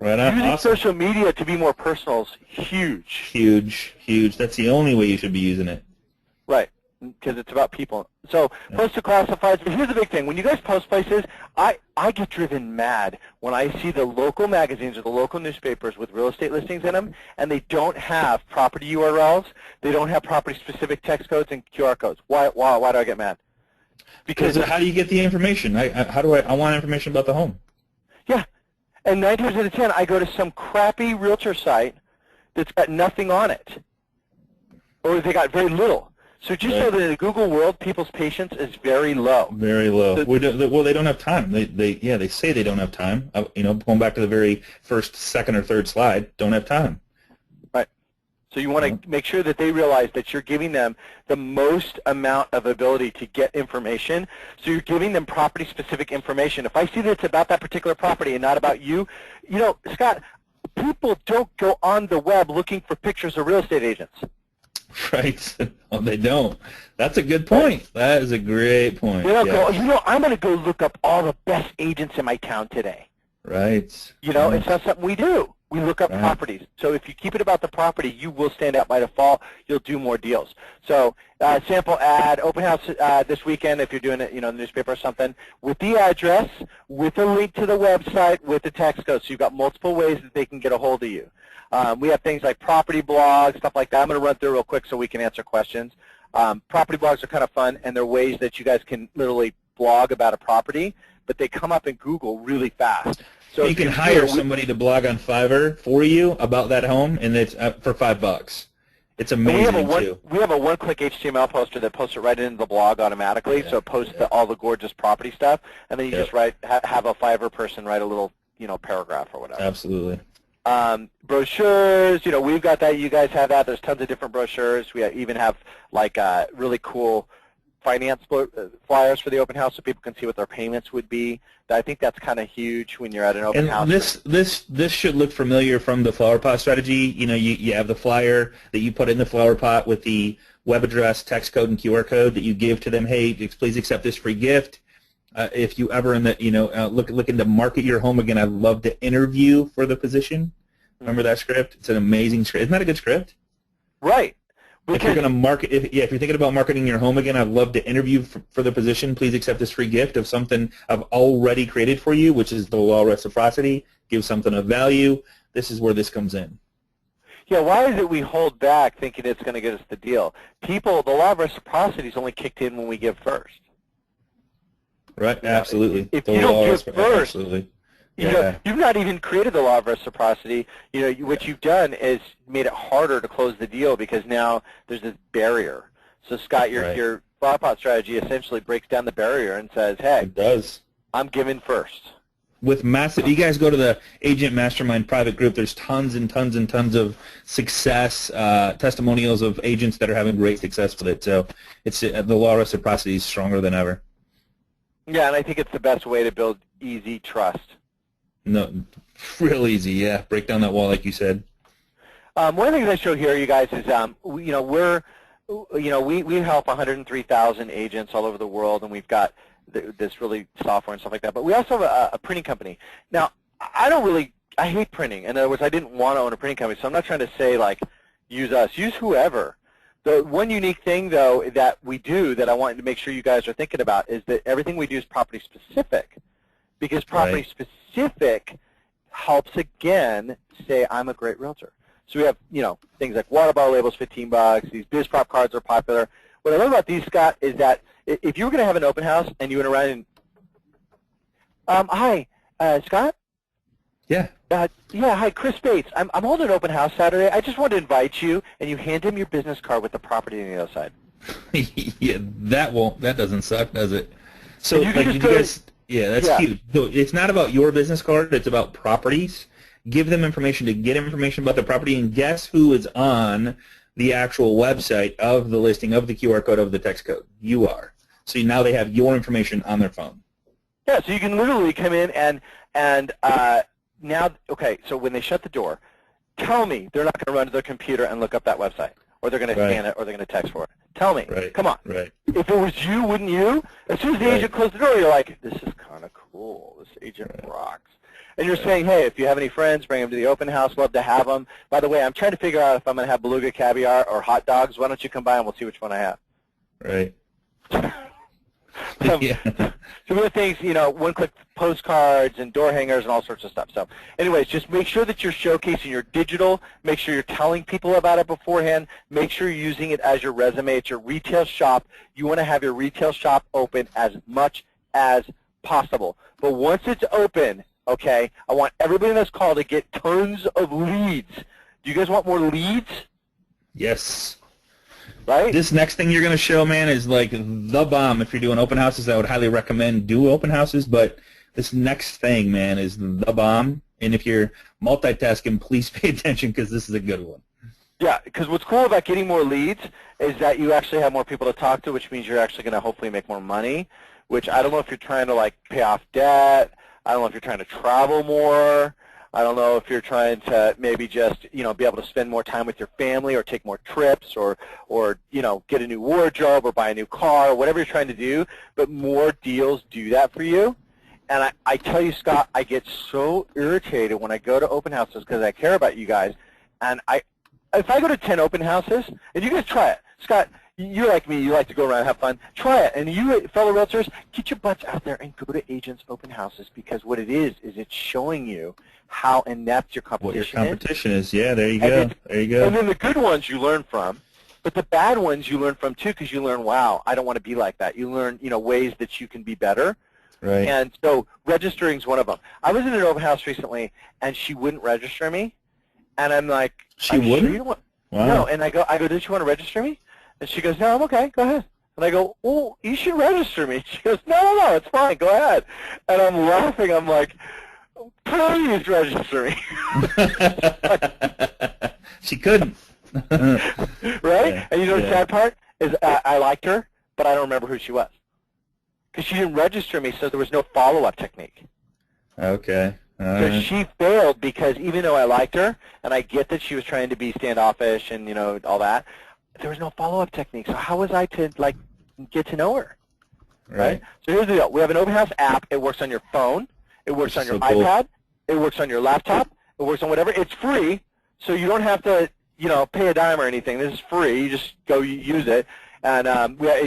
Right on. Using Awesome. social media to be more personal is huge. Huge. Huge. That's the only way you should be using it. Right, because it's about people. So post to classifieds. But here's the big thing. When you guys post places, I get driven mad when I see the local magazines or the local newspapers with real estate listings in them, and they don't have property URLs. They don't have property-specific text codes and QR codes. Why do I get mad? Because how do you get the information? I want information about the home. Yeah. And 9 times out of 10, I go to some crappy realtor site that's got nothing on it, or they got very little. So just know that in the Google world, people's patience is very low. Very low. Well, they don't have time. They say they don't have time. Going back to the very first, second, or third slide, don't have time. Right. So you want to make sure that they realize that you're giving them the most amount of ability to get information. So you're giving them property-specific information. If I see that it's about that particular property and not about you, Scott, people don't go on the web looking for pictures of real estate agents. Right. No, they don't. That's a good point. That is a great point. They don't go, I'm going to go look up all the best agents in my town today. Right. It's not something we do. We look up Right. properties. So if you keep it about the property, you will stand out by default. You'll do more deals. So sample ad, open house this weekend if you're doing it, in the newspaper or something, with the address, with a link to the website, with the text code. So you've got multiple ways that they can get a hold of you. We have things like property blogs, stuff like that. I'm going to run through real quick so we can answer questions. Property blogs are kind of fun, and they're ways that you guys can literally blog about a property, but they come up in Google really fast. So you can hire somebody to blog on Fiverr for you about that home, and it's for $5. It's amazing too. We have a one-click HTML poster that posts it right into the blog automatically. So it posts all the gorgeous property stuff, and then you just have a Fiverr person write a little paragraph or whatever. Absolutely. Brochures, we've got that. You guys have that. There's tons of different brochures. We even have like really cool finance flyers for the open house so people can see what their payments would be. I think that's kind of huge when you're at an open house. And this should look familiar from the flower pot strategy. You have the flyer that you put in the flower pot with the web address, text code, and QR code that you give to them. Hey, please accept this free gift. If you ever looking to market your home again, I'd love to interview for the position. Remember that script? It's an amazing script. Isn't that a good script? Right. If you're going to market, if you're thinking about marketing your home again, I'd love to interview for the position. Please accept this free gift of something I've already created for you, which is the law of reciprocity. Give something of value. This is where this comes in. Yeah, why is it we hold back thinking it's going to get us the deal? The law of reciprocity is only kicked in when we give first. Right, absolutely. If you don't give first, absolutely. You've not even created the law of reciprocity. What you've done is made it harder to close the deal because now there's this barrier. So Scott, your flower pot strategy essentially breaks down the barrier and says, hey, it does. I'm giving first. With massive, you guys go to the Agent Mastermind private group. There's tons and tons and tons of success testimonials of agents that are having great success with it. So the law of reciprocity is stronger than ever. Yeah, and I think it's the best way to build easy trust. No, real easy. Yeah, break down that wall like you said. One of the things I show here, you guys, is we help 103,000 agents all over the world, and we've got this really software and stuff like that. But we also have a printing company. Now, I hate printing. In other words, I didn't want to own a printing company, so I'm not trying to say like use us, use whoever. The one unique thing, though, that we do that I want to make sure you guys are thinking about is that everything we do is property specific, because property specific helps, again, say I'm a great realtor. So we have, things like water bottle labels, $15. These BizProp cards are popular. What I love about these, Scott, is that if you were going to have an open house and you went around and, hi, Scott? Yeah. Hi, Chris Bates. I'm holding an open house Saturday. I just wanted to invite you, and you hand him your business card with the property on the other side. Yeah, that doesn't suck, does it? So, that's huge. So it's not about your business card. It's about properties. Give them information to get information about the property, and guess who is on the actual website of the listing, of the QR code, of the text code? You are. So now they have your information on their phone. Yeah, so you can literally come in and now, okay, so when they shut the door, tell me they're not going to run to their computer and look up that website, or they're going to scan it, or they're going to text for it. Tell me. Come on. If it was you, wouldn't you? As soon as the agent closed the door, you're like, this is kind of cool. This agent rocks. And you're saying, hey, if you have any friends, bring them to the open house. Love to have them. By the way, I'm trying to figure out if I'm going to have beluga caviar or hot dogs. Why don't you come by and we'll see which one I have. Right. Some of the things, one-click postcards and door hangers and all sorts of stuff. So anyways, just make sure that you're showcasing your digital. Make sure you're telling people about it beforehand. Make sure you're using it as your resume. It's your retail shop. You want to have your retail shop open as much as possible. But once it's open, okay, I want everybody in this call to get tons of leads. Do you guys want more leads? Yes. Right? This next thing you're going to show, man, is like the bomb. If you're doing open houses, I would highly recommend do open houses. But this next thing, man, is the bomb. And if you're multitasking, please pay attention because this is a good one. Yeah, because what's cool about getting more leads is that you actually have more people to talk to, which means you're actually going to hopefully make more money, which I don't know if you're trying to, like, pay off debt. I don't know if you're trying to travel more. I don't know if you're trying to maybe just, be able to spend more time with your family or take more trips or get a new wardrobe or buy a new car or whatever you're trying to do. But more deals do that for you. And I tell you, Scott, I get so irritated when I go to open houses because I care about you guys. And if I go to 10 open houses, and you guys try it. Scott, you're like me. You like to go around and have fun. Try it. And you fellow realtors, get your butts out there and go to agents' open houses, because what it is it's showing you how inept your competition What your competition is. Yeah, there you go. There you go. And then the good ones you learn from. But the bad ones you learn from, too, because you learn, wow, I don't want to be like that. You learn, ways that you can be better. Right. And so registering is one of them. I was in an open house recently, and she wouldn't register me. And I'm like, she wouldn't? Sure you don't want? Wow. No. And I go, did you want to register me? And she goes, no, I'm okay. Go ahead. And I go, oh, you should register me. She goes, no, it's fine. Go ahead. And I'm laughing. I'm like, please register me. She couldn't. Right? Yeah. And you know the sad part is I liked her, but I don't remember who she was. Because she didn't register me, so there was no follow-up technique. Okay. So she failed because even though I liked her, and I get that she was trying to be standoffish and, all that, there was no follow-up technique. So how was I to, get to know her? Right? So here's the deal. We have an open house app. It works on your phone. It works on your iPad. It works on your laptop. It works on whatever. It's free, so you don't have to, pay a dime or anything. This is free. You just go use it. And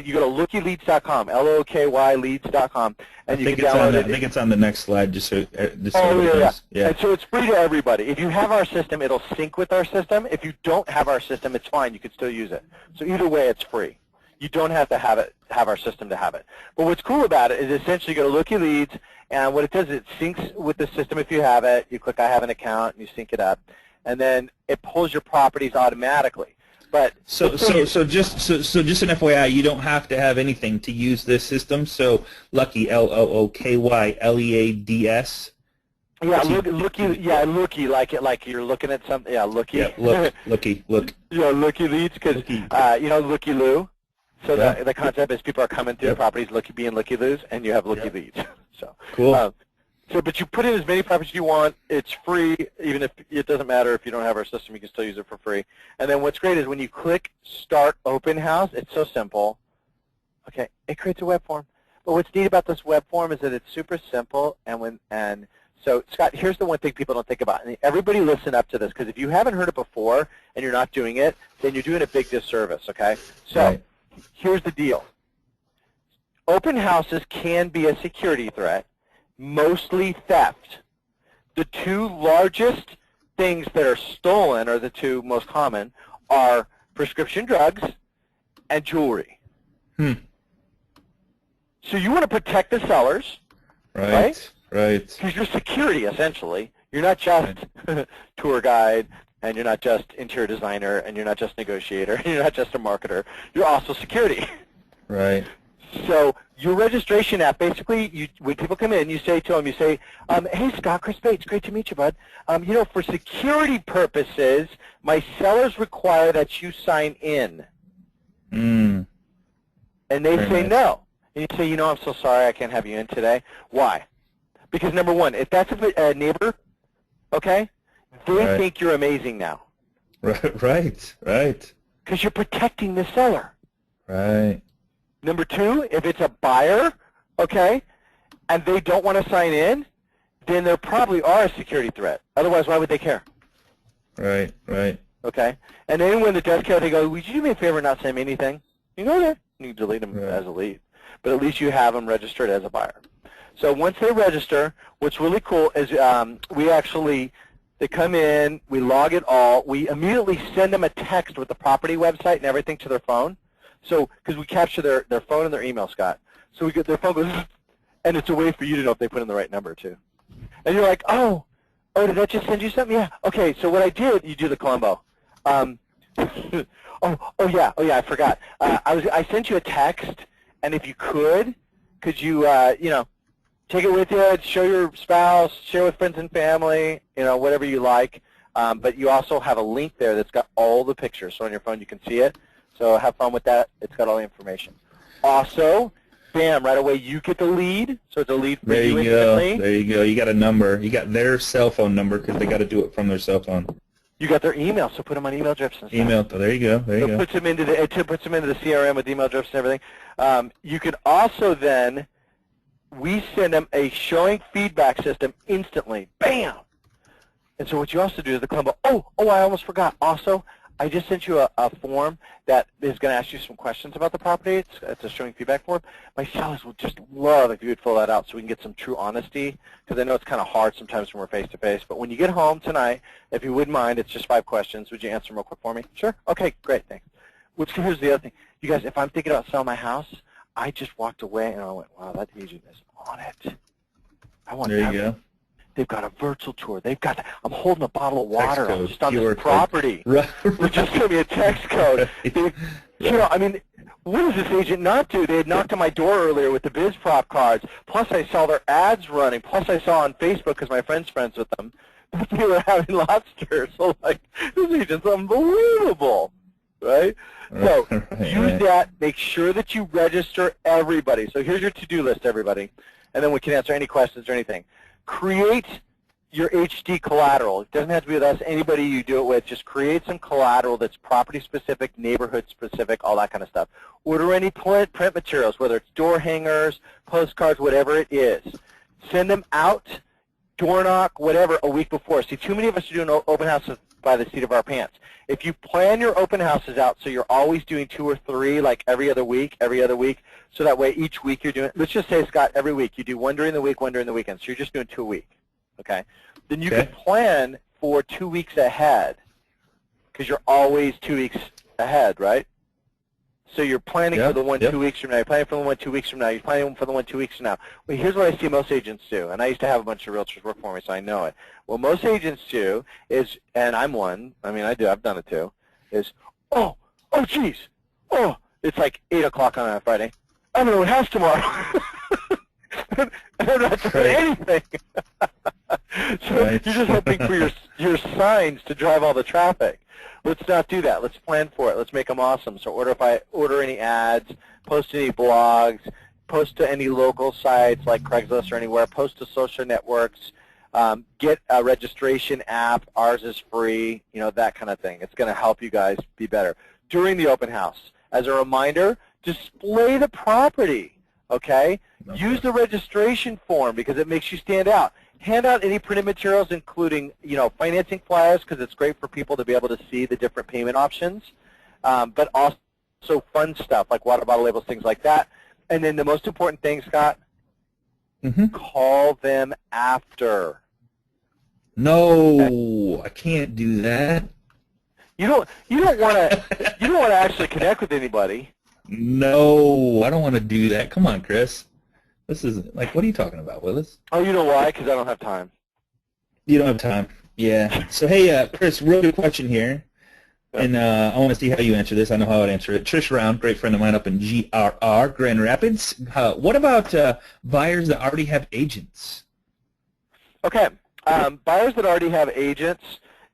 you go to lookyleads.com, L-O-K-Y leads.com, and you can download it. I think it's on the next slide. Just so yeah. And so it's free to everybody. If you have our system, it'll sync with our system. If you don't have our system, it's fine. You can still use it. So either way, it's free. You don't have to have our system to have it. But what's cool about it is essentially you go to Looky Leads, and what it does is it syncs with the system if you have it. You click I have an account, and you sync it up, and then it pulls your properties automatically. But so just an FYI, you don't have to have anything to use this system. So Lucky, LOOKYLEADS. Yeah, looky, like you're looking at something. Yeah, looky. Yeah, look. Yeah, Looky Leads, because Looky Loo. So the concept is people are coming through the properties being Looky Loos, and you have Looky Leads. So cool. But you put in as many properties as you want. It's free, even if it doesn't matter if you don't have our system. You can still use it for free. And then what's great is when you click Start Open House, it's so simple. Okay, it creates a web form. But what's neat about this web form is that it's super simple. And so, Scott, here's the one thing people don't think about. And everybody listen up to this, because if you haven't heard it before and you're not doing it, then you're doing a big disservice, okay? So here's the deal. Open houses can be a security threat. Mostly theft. The two largest things that are stolen, or the two most common, are prescription drugs and jewelry. So you want to protect the sellers, right? Right. Because you're security, essentially. You're not just tour guide, and you're not just interior designer, and you're not just negotiator, and you're not just a marketer. You're also security. Right. So your registration app, basically, when people come in, you say to them, hey, Scott, Chris Bates, great to meet you, bud. For security purposes, my sellers require that you sign in. And they say no. And you say, I'm so sorry, I can't have you in today. Why? Because, number one, if that's a neighbor, okay, they think you're amazing now. Right. Because you're protecting the seller. Right. Number two, if it's a buyer, okay, and they don't want to sign in, then there probably are a security threat. Otherwise, why would they care? Right. Okay? And anyone that does care, they go, would you do me a favor and not send me anything? You go there. You can delete them as a lead. But at least you have them registered as a buyer. So once they register, what's really cool is they come in, we log it all, we immediately send them a text with the property website and everything to their phone. So, because we capture their phone and their email, Scott. So we get their phone goes, and it's a way for you to know if they put in the right number, too. And you're like, oh, did that just send you something? Yeah. Okay, so what I did, you do the Columbo. Yeah, I forgot. I sent you a text, and if you could you, take it with you, show your spouse, share with friends and family, whatever you like. But you also have a link there that's got all the pictures. So on your phone you can see it. So have fun with that. It's got all the information. Also, bam, right away you get the lead. So it's a lead for you instantly. There you go. You got a number. You got their cell phone number because they got to do it from their cell phone. You got their email, so put them on email drifts and stuff. Email. There you go. It puts them into the CRM with email drifts and everything. You can also then we send them a showing feedback system instantly. Bam! And so what you also do is the client goes, oh, I almost forgot. Also, I just sent you a form that is going to ask you some questions about the property. It's a showing feedback form. My sellers would just love if you would fill that out so we can get some true honesty, because I know it's kind of hard sometimes when we're face-to-face. But when you get home tonight, if you wouldn't mind, it's just 5 questions. Would you answer them real quick for me? Sure? Okay, great, thanks. Which here's the other thing. You guys, if I'm thinking about selling my house, I just walked away and I went, wow, that agent is on it. I want There you go. They've got a virtual tour. They've got. I'm holding a bottle of water. I'm just on QR this property. Right. Which just gave me a text code. You know, I mean, what does this agent not do? They had knocked on my door earlier with the biz prop cards. Plus, I saw their ads running. Plus, I saw on Facebook, because my friend's friends with them, that they were having lobster. So, like, this agent's unbelievable, right? So, use that. Make sure that you register everybody. So, here's your to-do list, everybody. And then we can answer any questions or anything. Create your HD collateral. It doesn't have to be with us. Anybody you do it with, just create some collateral that's property-specific, neighborhood-specific, all that kind of stuff. Order any print materials, whether it's door hangers, postcards, whatever it is. Send them out, door knock, whatever, a week before. See, too many of us are doing open houses by the seat of our pants. If you plan your open houses out so you're always doing 2 or 3, like every other week, so that way each week you're doing, let's just say, Scott, every week you do 1 during the week, 1 during the weekend, so you're just doing 2 a week, okay? Then you can plan for 2 weeks ahead, because you're always 2 weeks ahead, right? So you're planning for the one 2 weeks from now. You're planning for the one 2 weeks from now. You're planning for the one 2 weeks from now. Well, here's what I see most agents do, and I used to have a bunch of realtors work for me, so I know it. What most agents do is, and I'm one, I mean, I've done it too, is, oh, geez, it's like 8 o'clock on a Friday. I'm going to a house tomorrow. I'm not doing anything. So you're just hoping for your signs to drive all the traffic. Let's not do that. Let's plan for it. Let's make them awesome. So order any ads, post any blogs, post to any local sites like Craigslist or anywhere, post to social networks, get a registration app. Ours is free, you know, that kind of thing. It's going to help you guys be better. During the open house, as a reminder, display the property, okay? Use the registration form because it makes you stand out. Hand out any printed materials, including, you know, financing flyers, because it's great for people to be able to see the different payment options, but also fun stuff like water bottle labels, things like that. And then the most important thing, Scott, call them after. No, I can't do that. You don't want to actually connect with anybody. No, I don't want to do that. Come on, Chris. This is like, what are you talking about, Willis? Oh, you know why? Because I don't have time. You don't have time. Yeah. So, hey, Chris, real good question here. And I want to see how you answer this. I know how I'd answer it. Trish Round, great friend of mine up in GRR, Grand Rapids. What about buyers that already have agents? Okay. Buyers that already have agents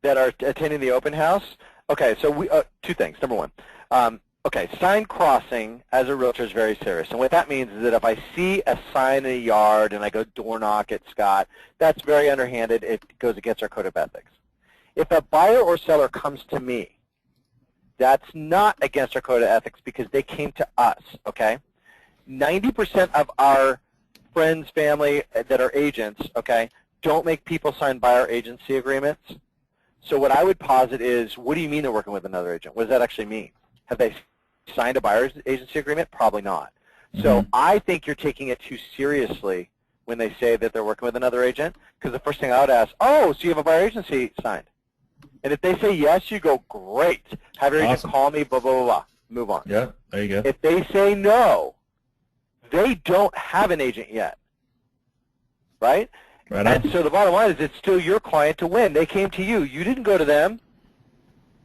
that are attending the open house. Okay, so we 2 things. Number 1. Okay, sign crossing as a realtor is very serious. And what that means is that if I see a sign in a yard and I go door knock at Scott, that's very underhanded. It goes against our code of ethics. If a buyer or seller comes to me, that's not against our code of ethics because they came to us, okay? 90% of our friends, family that are agents, okay, don't make people sign buyer agency agreements. So what I would posit is, what do you mean they're working with another agent? What does that actually mean? Have they signed a buyer's agency agreement? Probably not. So I think you're taking it too seriously when they say that they're working with another agent, because the first thing I would ask, oh, so you have a buyer agency signed? And if they say yes, you go, great. Have your agent call me, blah, blah, blah, blah. Move on. Yeah, there you go. If they say no, they don't have an agent yet, right? Right on. And so the bottom line is it's still your client to win. They came to you. You didn't go to them,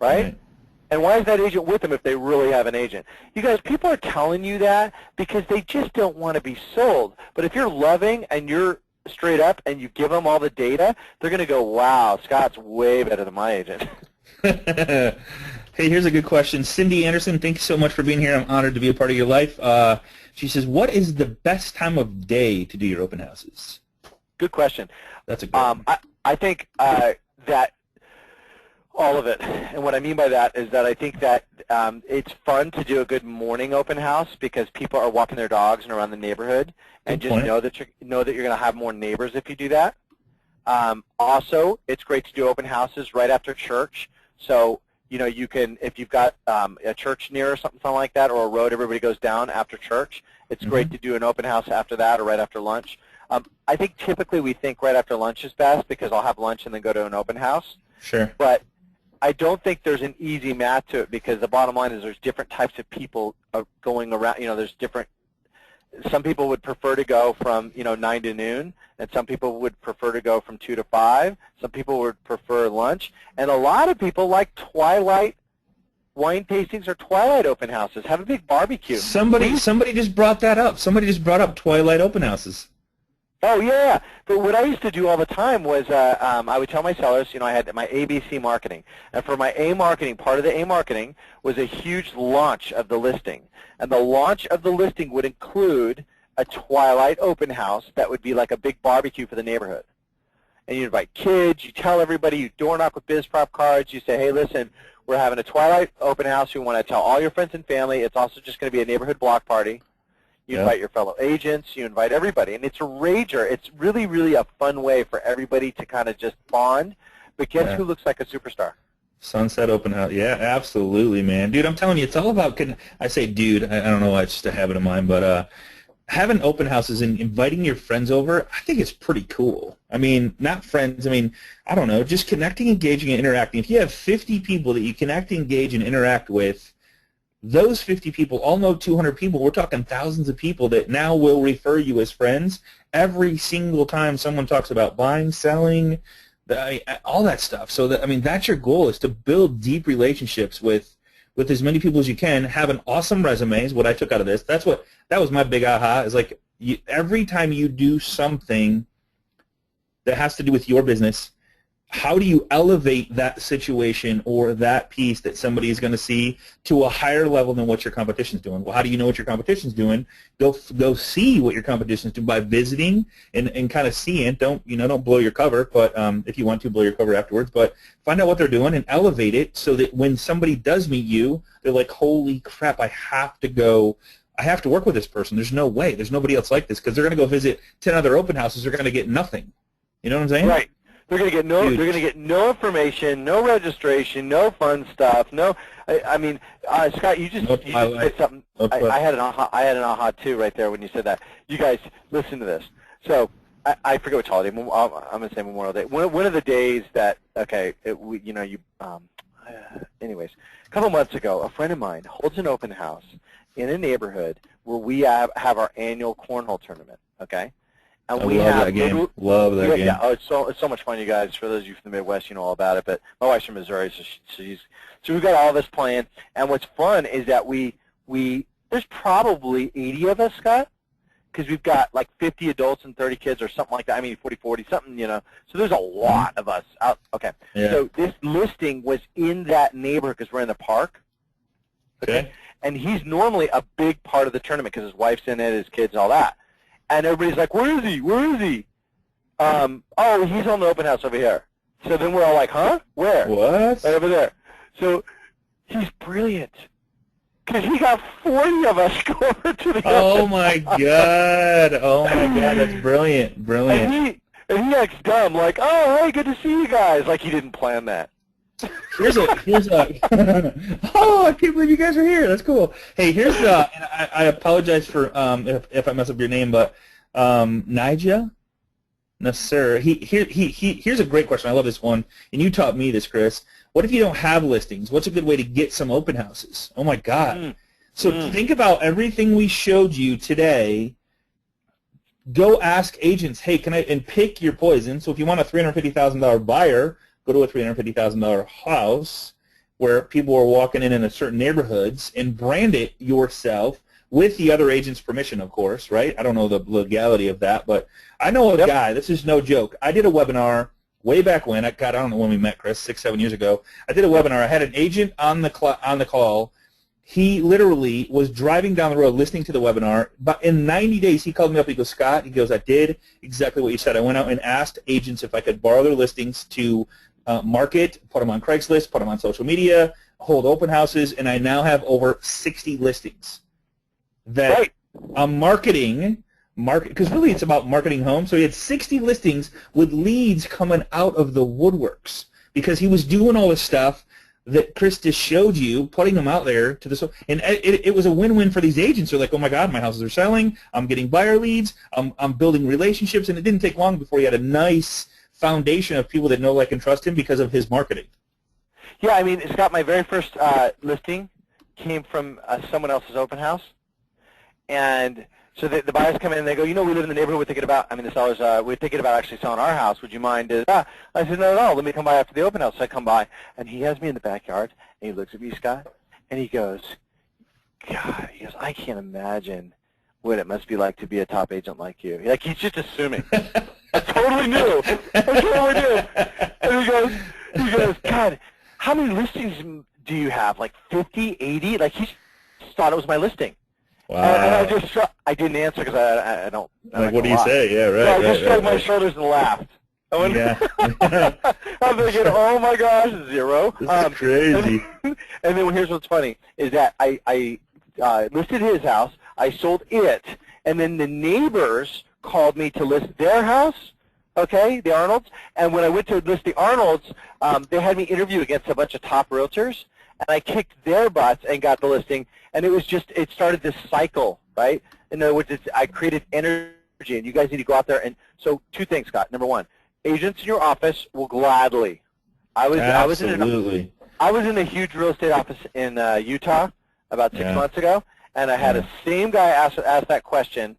right? And why is that agent with them if they really have an agent? You guys, people are telling you that because they just don't want to be sold. But if you're loving and you're straight up and you give them all the data, they're going to go, wow, Scott's way better than my agent. Hey, here's a good question. Cindy Anderson, thank you so much for being here. I'm honored to be a part of your life. She says, what is the best time of day to do your open houses? Good question. That's a good one. I think that All of it. And what I mean by that is that I think that it's fun to do a good morning open house because people are walking their dogs and around the neighborhood, and Good just point. know that you're going to have more neighbors if you do that. Also, it's great to do open houses right after church. So, you can, if you've got a church near or something like that, or a road everybody goes down after church, it's great to do an open house after that or right after lunch. I think typically we think right after lunch is best because I'll have lunch and then go to an open house. Sure. But I don't think there's an easy math to it because the bottom line is there's different types of people going around. There's different. Some people would prefer to go from 9 to noon, and some people would prefer to go from 2 to 5. Some people would prefer lunch, and a lot of people like twilight wine tastings or twilight open houses. Have a big barbecue. Somebody just brought that up. Somebody just brought up twilight open houses. Oh, yeah. But what I used to do all the time was I would tell my sellers, I had my ABC marketing. And for my A marketing, part of the A marketing was a huge launch of the listing. And the launch of the listing would include a twilight open house that would be like a big barbecue for the neighborhood. And you invite kids, you tell everybody, you door knock with biz prop cards, you say, hey, listen, we're having a twilight open house. We want to tell all your friends and family. It's also just going to be a neighborhood block party. You invite your fellow agents. You invite everybody. And it's a rager. It's really, really a fun way for everybody to kind of just bond. But guess who looks like a superstar? Sunset open house. Yeah, absolutely, man. Dude, I'm telling you, it's all about, I say dude, I don't know why, it's just a habit of mine, but having open houses and inviting your friends over, I think it's pretty cool. I mean, not friends, I don't know, just connecting, engaging, and interacting. If you have 50 people that you connect, engage, and interact with, those 50 people all know 200 people. We're talking thousands of people that now will refer you as friends every single time someone talks about buying, selling, all that stuff. So that's your goal, is to build deep relationships with as many people as you can. Have an awesome resume is what I took out of this. That was my big aha. Is like every time you do something that has to do with your business, how do you elevate that situation or that piece that somebody is going to see to a higher level than what your competition's doing? Well, how do you know what your competition's doing? Go see what your competition's doing by visiting and kind of seeing. Don't blow your cover, but if you want to, blow your cover afterwards. But find out what they're doing and elevate it so that when somebody does meet you, they're like, holy crap, I have to go. I have to work with this person. There's no way. There's nobody else like this, because they're going to go visit 10 other open houses. They're going to get nothing. You know what I'm saying? Right. They're going to get no. Dude. They're going to get no information, no registration, no fun stuff. No, Scott, you said something. I had an aha. I had an aha too right there when you said that. You guys, listen to this. So I forget which holiday. I'm going to say Memorial Day. One of the days that anyways, a couple months ago, a friend of mine holds an open house in a neighborhood where we have our annual cornhole tournament. Okay. And I love that game. Love that game. Yeah, it's so much fun, you guys. For those of you from the Midwest, you know all about it. But my wife's from Missouri, so we've got all this planned. And what's fun is that there's probably 80 of us, Scott, because we've got like 50 adults and 30 kids or something like that. 40, something, So there's a lot of us out. Okay. Yeah. So this listing was in that neighborhood because we're in the park. Okay. And he's normally a big part of the tournament because his wife's in it, his kids, and all that. And everybody's like, where is he? Where is he? Oh, he's on the open house over here. So then we're all like, huh? Where? What? Right over there. So he's brilliant. Because he got 40 of us go over to the Oh, my God. Oh, my God. That's brilliant. Brilliant. And he acts dumb, like, oh, hey, good to see you guys. Like he didn't plan that. Here's a oh, I can't believe you guys are here. That's cool. Hey, here's and I apologize for if I mess up your name, but Nija Nasser. Here's a great question. I love this one, and you taught me this, Chris. What if you don't have listings? What's a good way to get some open houses? Oh my God. So think about everything we showed you today. Go ask agents, hey, and pick your poison. So if you want a $350,000 buyer, go to a $350,000 house where people are walking in certain neighborhoods, and brand it yourself with the other agent's permission, of course, right? I don't know the legality of that, but I know a guy, this is no joke. I did a webinar way back when. I don't know when we met, Chris, 6-7 years ago. I did a webinar. I had an agent on the call. He literally was driving down the road listening to the webinar, but in 90 days he called me up. He goes, Scott, he goes, I did exactly what you said. I went out and asked agents if I could borrow their listings to market, put them on Craigslist, put them on social media, hold open houses, and I now have over 60 listings that I'm marketing, because really it's about marketing homes. So he had 60 listings with leads coming out of the woodworks because he was doing all this stuff that Chris just showed you, putting them out there to the, and it was a win-win for these agents. They're like, oh my God, my houses are selling. I'm getting buyer leads. I'm building relationships, and it didn't take long before he had a nice foundation of people that know, like, and trust him because of his marketing. Yeah, I mean, Scott, my very first listing came from someone else's open house, and so the buyers come in and they go, you know, we live in the neighborhood. We're thinking about, I mean, the sellers, we're thinking about actually selling our house. Would you mind? I said, no, let me come by after the open house. So I come by, and he has me in the backyard, and he looks at me, Scott, and he goes, God, he goes, I can't imagine what it must be like to be a top agent like you. Like, he's just assuming. I totally knew. And he goes, God, how many listings do you have? Like 50, 80? Like, he just thought it was my listing. Wow. And I didn't answer because I don't. Like, what do you say? Yeah, right. So I just shrugged my shoulders and laughed. Yeah. I'm thinking, oh my gosh, zero. This is crazy. And then here's what's funny is that I listed his house, I sold it, and then the neighbors called me to list their house. Okay, the Arnolds. And when I went to list the Arnolds, they had me interview against a bunch of top realtors, and I kicked their butts and got the listing. And it was just, it started this cycle, right? In other words, I created energy, and you guys need to go out there. And so 2 things, Scott. Number 1, agents in your office will gladly. I was in a huge real estate office in Utah about 6 months ago, and I had a same guy ask that question,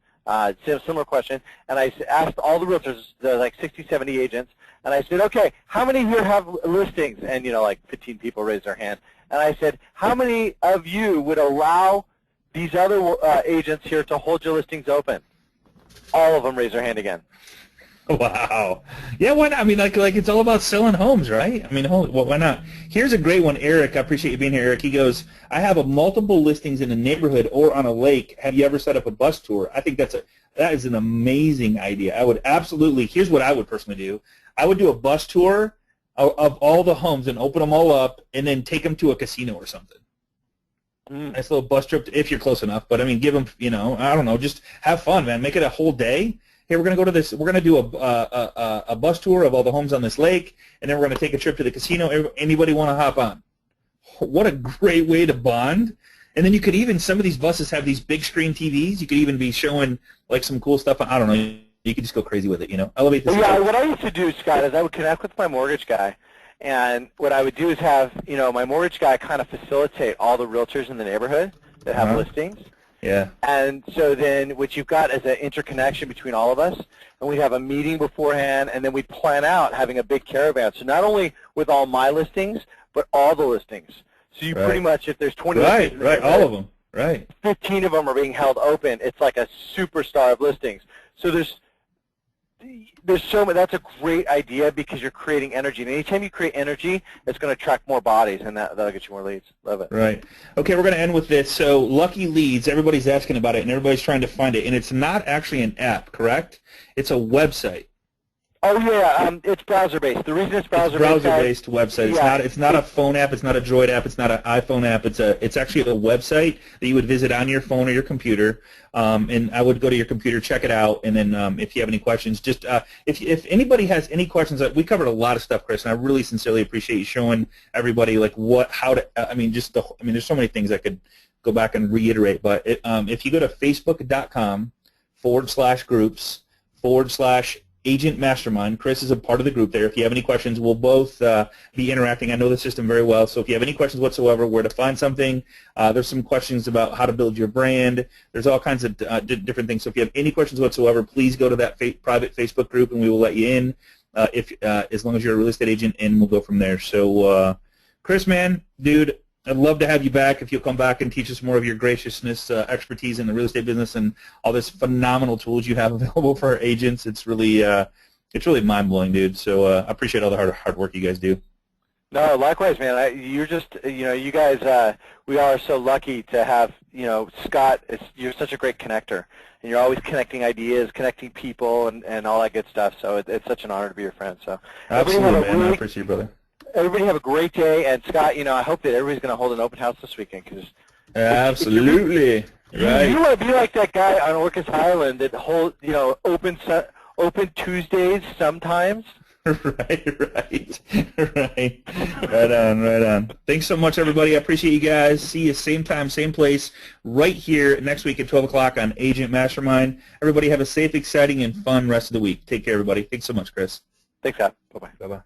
similar question, and I asked all the realtors, like 60, 70 agents, and I said, okay, how many here have listings? And, you know, like 15 people raised their hand. And I said, how many of you would allow these other agents here to hold your listings open? All of them raised their hand again. Wow. Yeah, why not? I mean, like it's all about selling homes, right? I mean, why not? Here's a great one, Eric. I appreciate you being here, Eric. He goes, I have multiple listings in a neighborhood or on a lake. Have you ever set up a bus tour? I think that is an amazing idea. I would absolutely, here's what I would personally do. I would do a bus tour of all the homes and open them all up and then take them to a casino or something. Nice little bus trip if you're close enough. But, I mean, give them, you know, I don't know, just have fun, man. Make it a whole day. Hey, we're going to go to this. We're going to do a bus tour of all the homes on this lake, and then we're going to take a trip to the casino. Anybody want to hop on? What a great way to bond. And then you could even, some of these buses have these big screen TVs. You could even be showing, like, some cool stuff. I don't know. You could just go crazy with it, you know. Elevate this. Yeah, what I used to do, Scott, is I would connect with my mortgage guy, and what I would do is have, you know, my mortgage guy kind of facilitate all the realtors in the neighborhood that have listings. Yeah. And so then what you've got is an interconnection between all of us, and we have a meeting beforehand, and then we plan out having a big caravan. So not only with all my listings, but all the listings. So you pretty much, if there's 20 listings, all of them, 15 of them are being held open. It's like a superstar of listings. So there's so much. That's a great idea because you're creating energy. And anytime you create energy, it's going to attract more bodies, and that'll get you more leads. Love it. Right. Okay, we're going to end with this. So Lucky Leads, everybody's asking about it, and everybody's trying to find it. And it's not actually an app, correct? It's a website. Oh yeah, it's browser-based. The reason it's browser-based website. It's not a phone app. It's not a Droid app. It's not an iPhone app. It's actually a website that you would visit on your phone or your computer. And I would go to your computer, check it out, and then if you have any questions, just if anybody has any questions, we covered a lot of stuff, Chris, and I really sincerely appreciate you showing everybody like there's so many things I could go back and reiterate, but if you go to facebook.com/groups/Agent Mastermind. Chris is a part of the group there. If you have any questions, we'll both be interacting. I know the system very well, so if you have any questions whatsoever, where to find something, there's some questions about how to build your brand. There's all kinds of different things. So if you have any questions whatsoever, please go to that private Facebook group, and we will let you in as long as you're a real estate agent, and we'll go from there. So, Chris, man, dude, I'd love to have you back if you'll come back and teach us more of your graciousness, expertise in the real estate business, and all this phenomenal tools you have available for our agents. It's really mind-blowing, dude. So I appreciate all the hard work you guys do. No, likewise, man. You're just, you guys, we all are so lucky to have, Scott, you're such a great connector, and you're always connecting ideas, connecting people, and all that good stuff. So it's such an honor to be your friend. So Absolutely, man. I appreciate you, brother. Everybody have a great day, and Scott, I hope that everybody's going to hold an open house this weekend, because absolutely. Right. You want to be like that guy on Orcas Island that open Tuesdays sometimes. Right. Right on. Thanks so much, everybody. I appreciate you guys. See you same time, same place, right here next week at 12 o'clock on Agent Mastermind. Everybody have a safe, exciting, and fun rest of the week. Take care, everybody. Thanks so much, Chris. Thanks, Scott. Bye-bye. Bye-bye.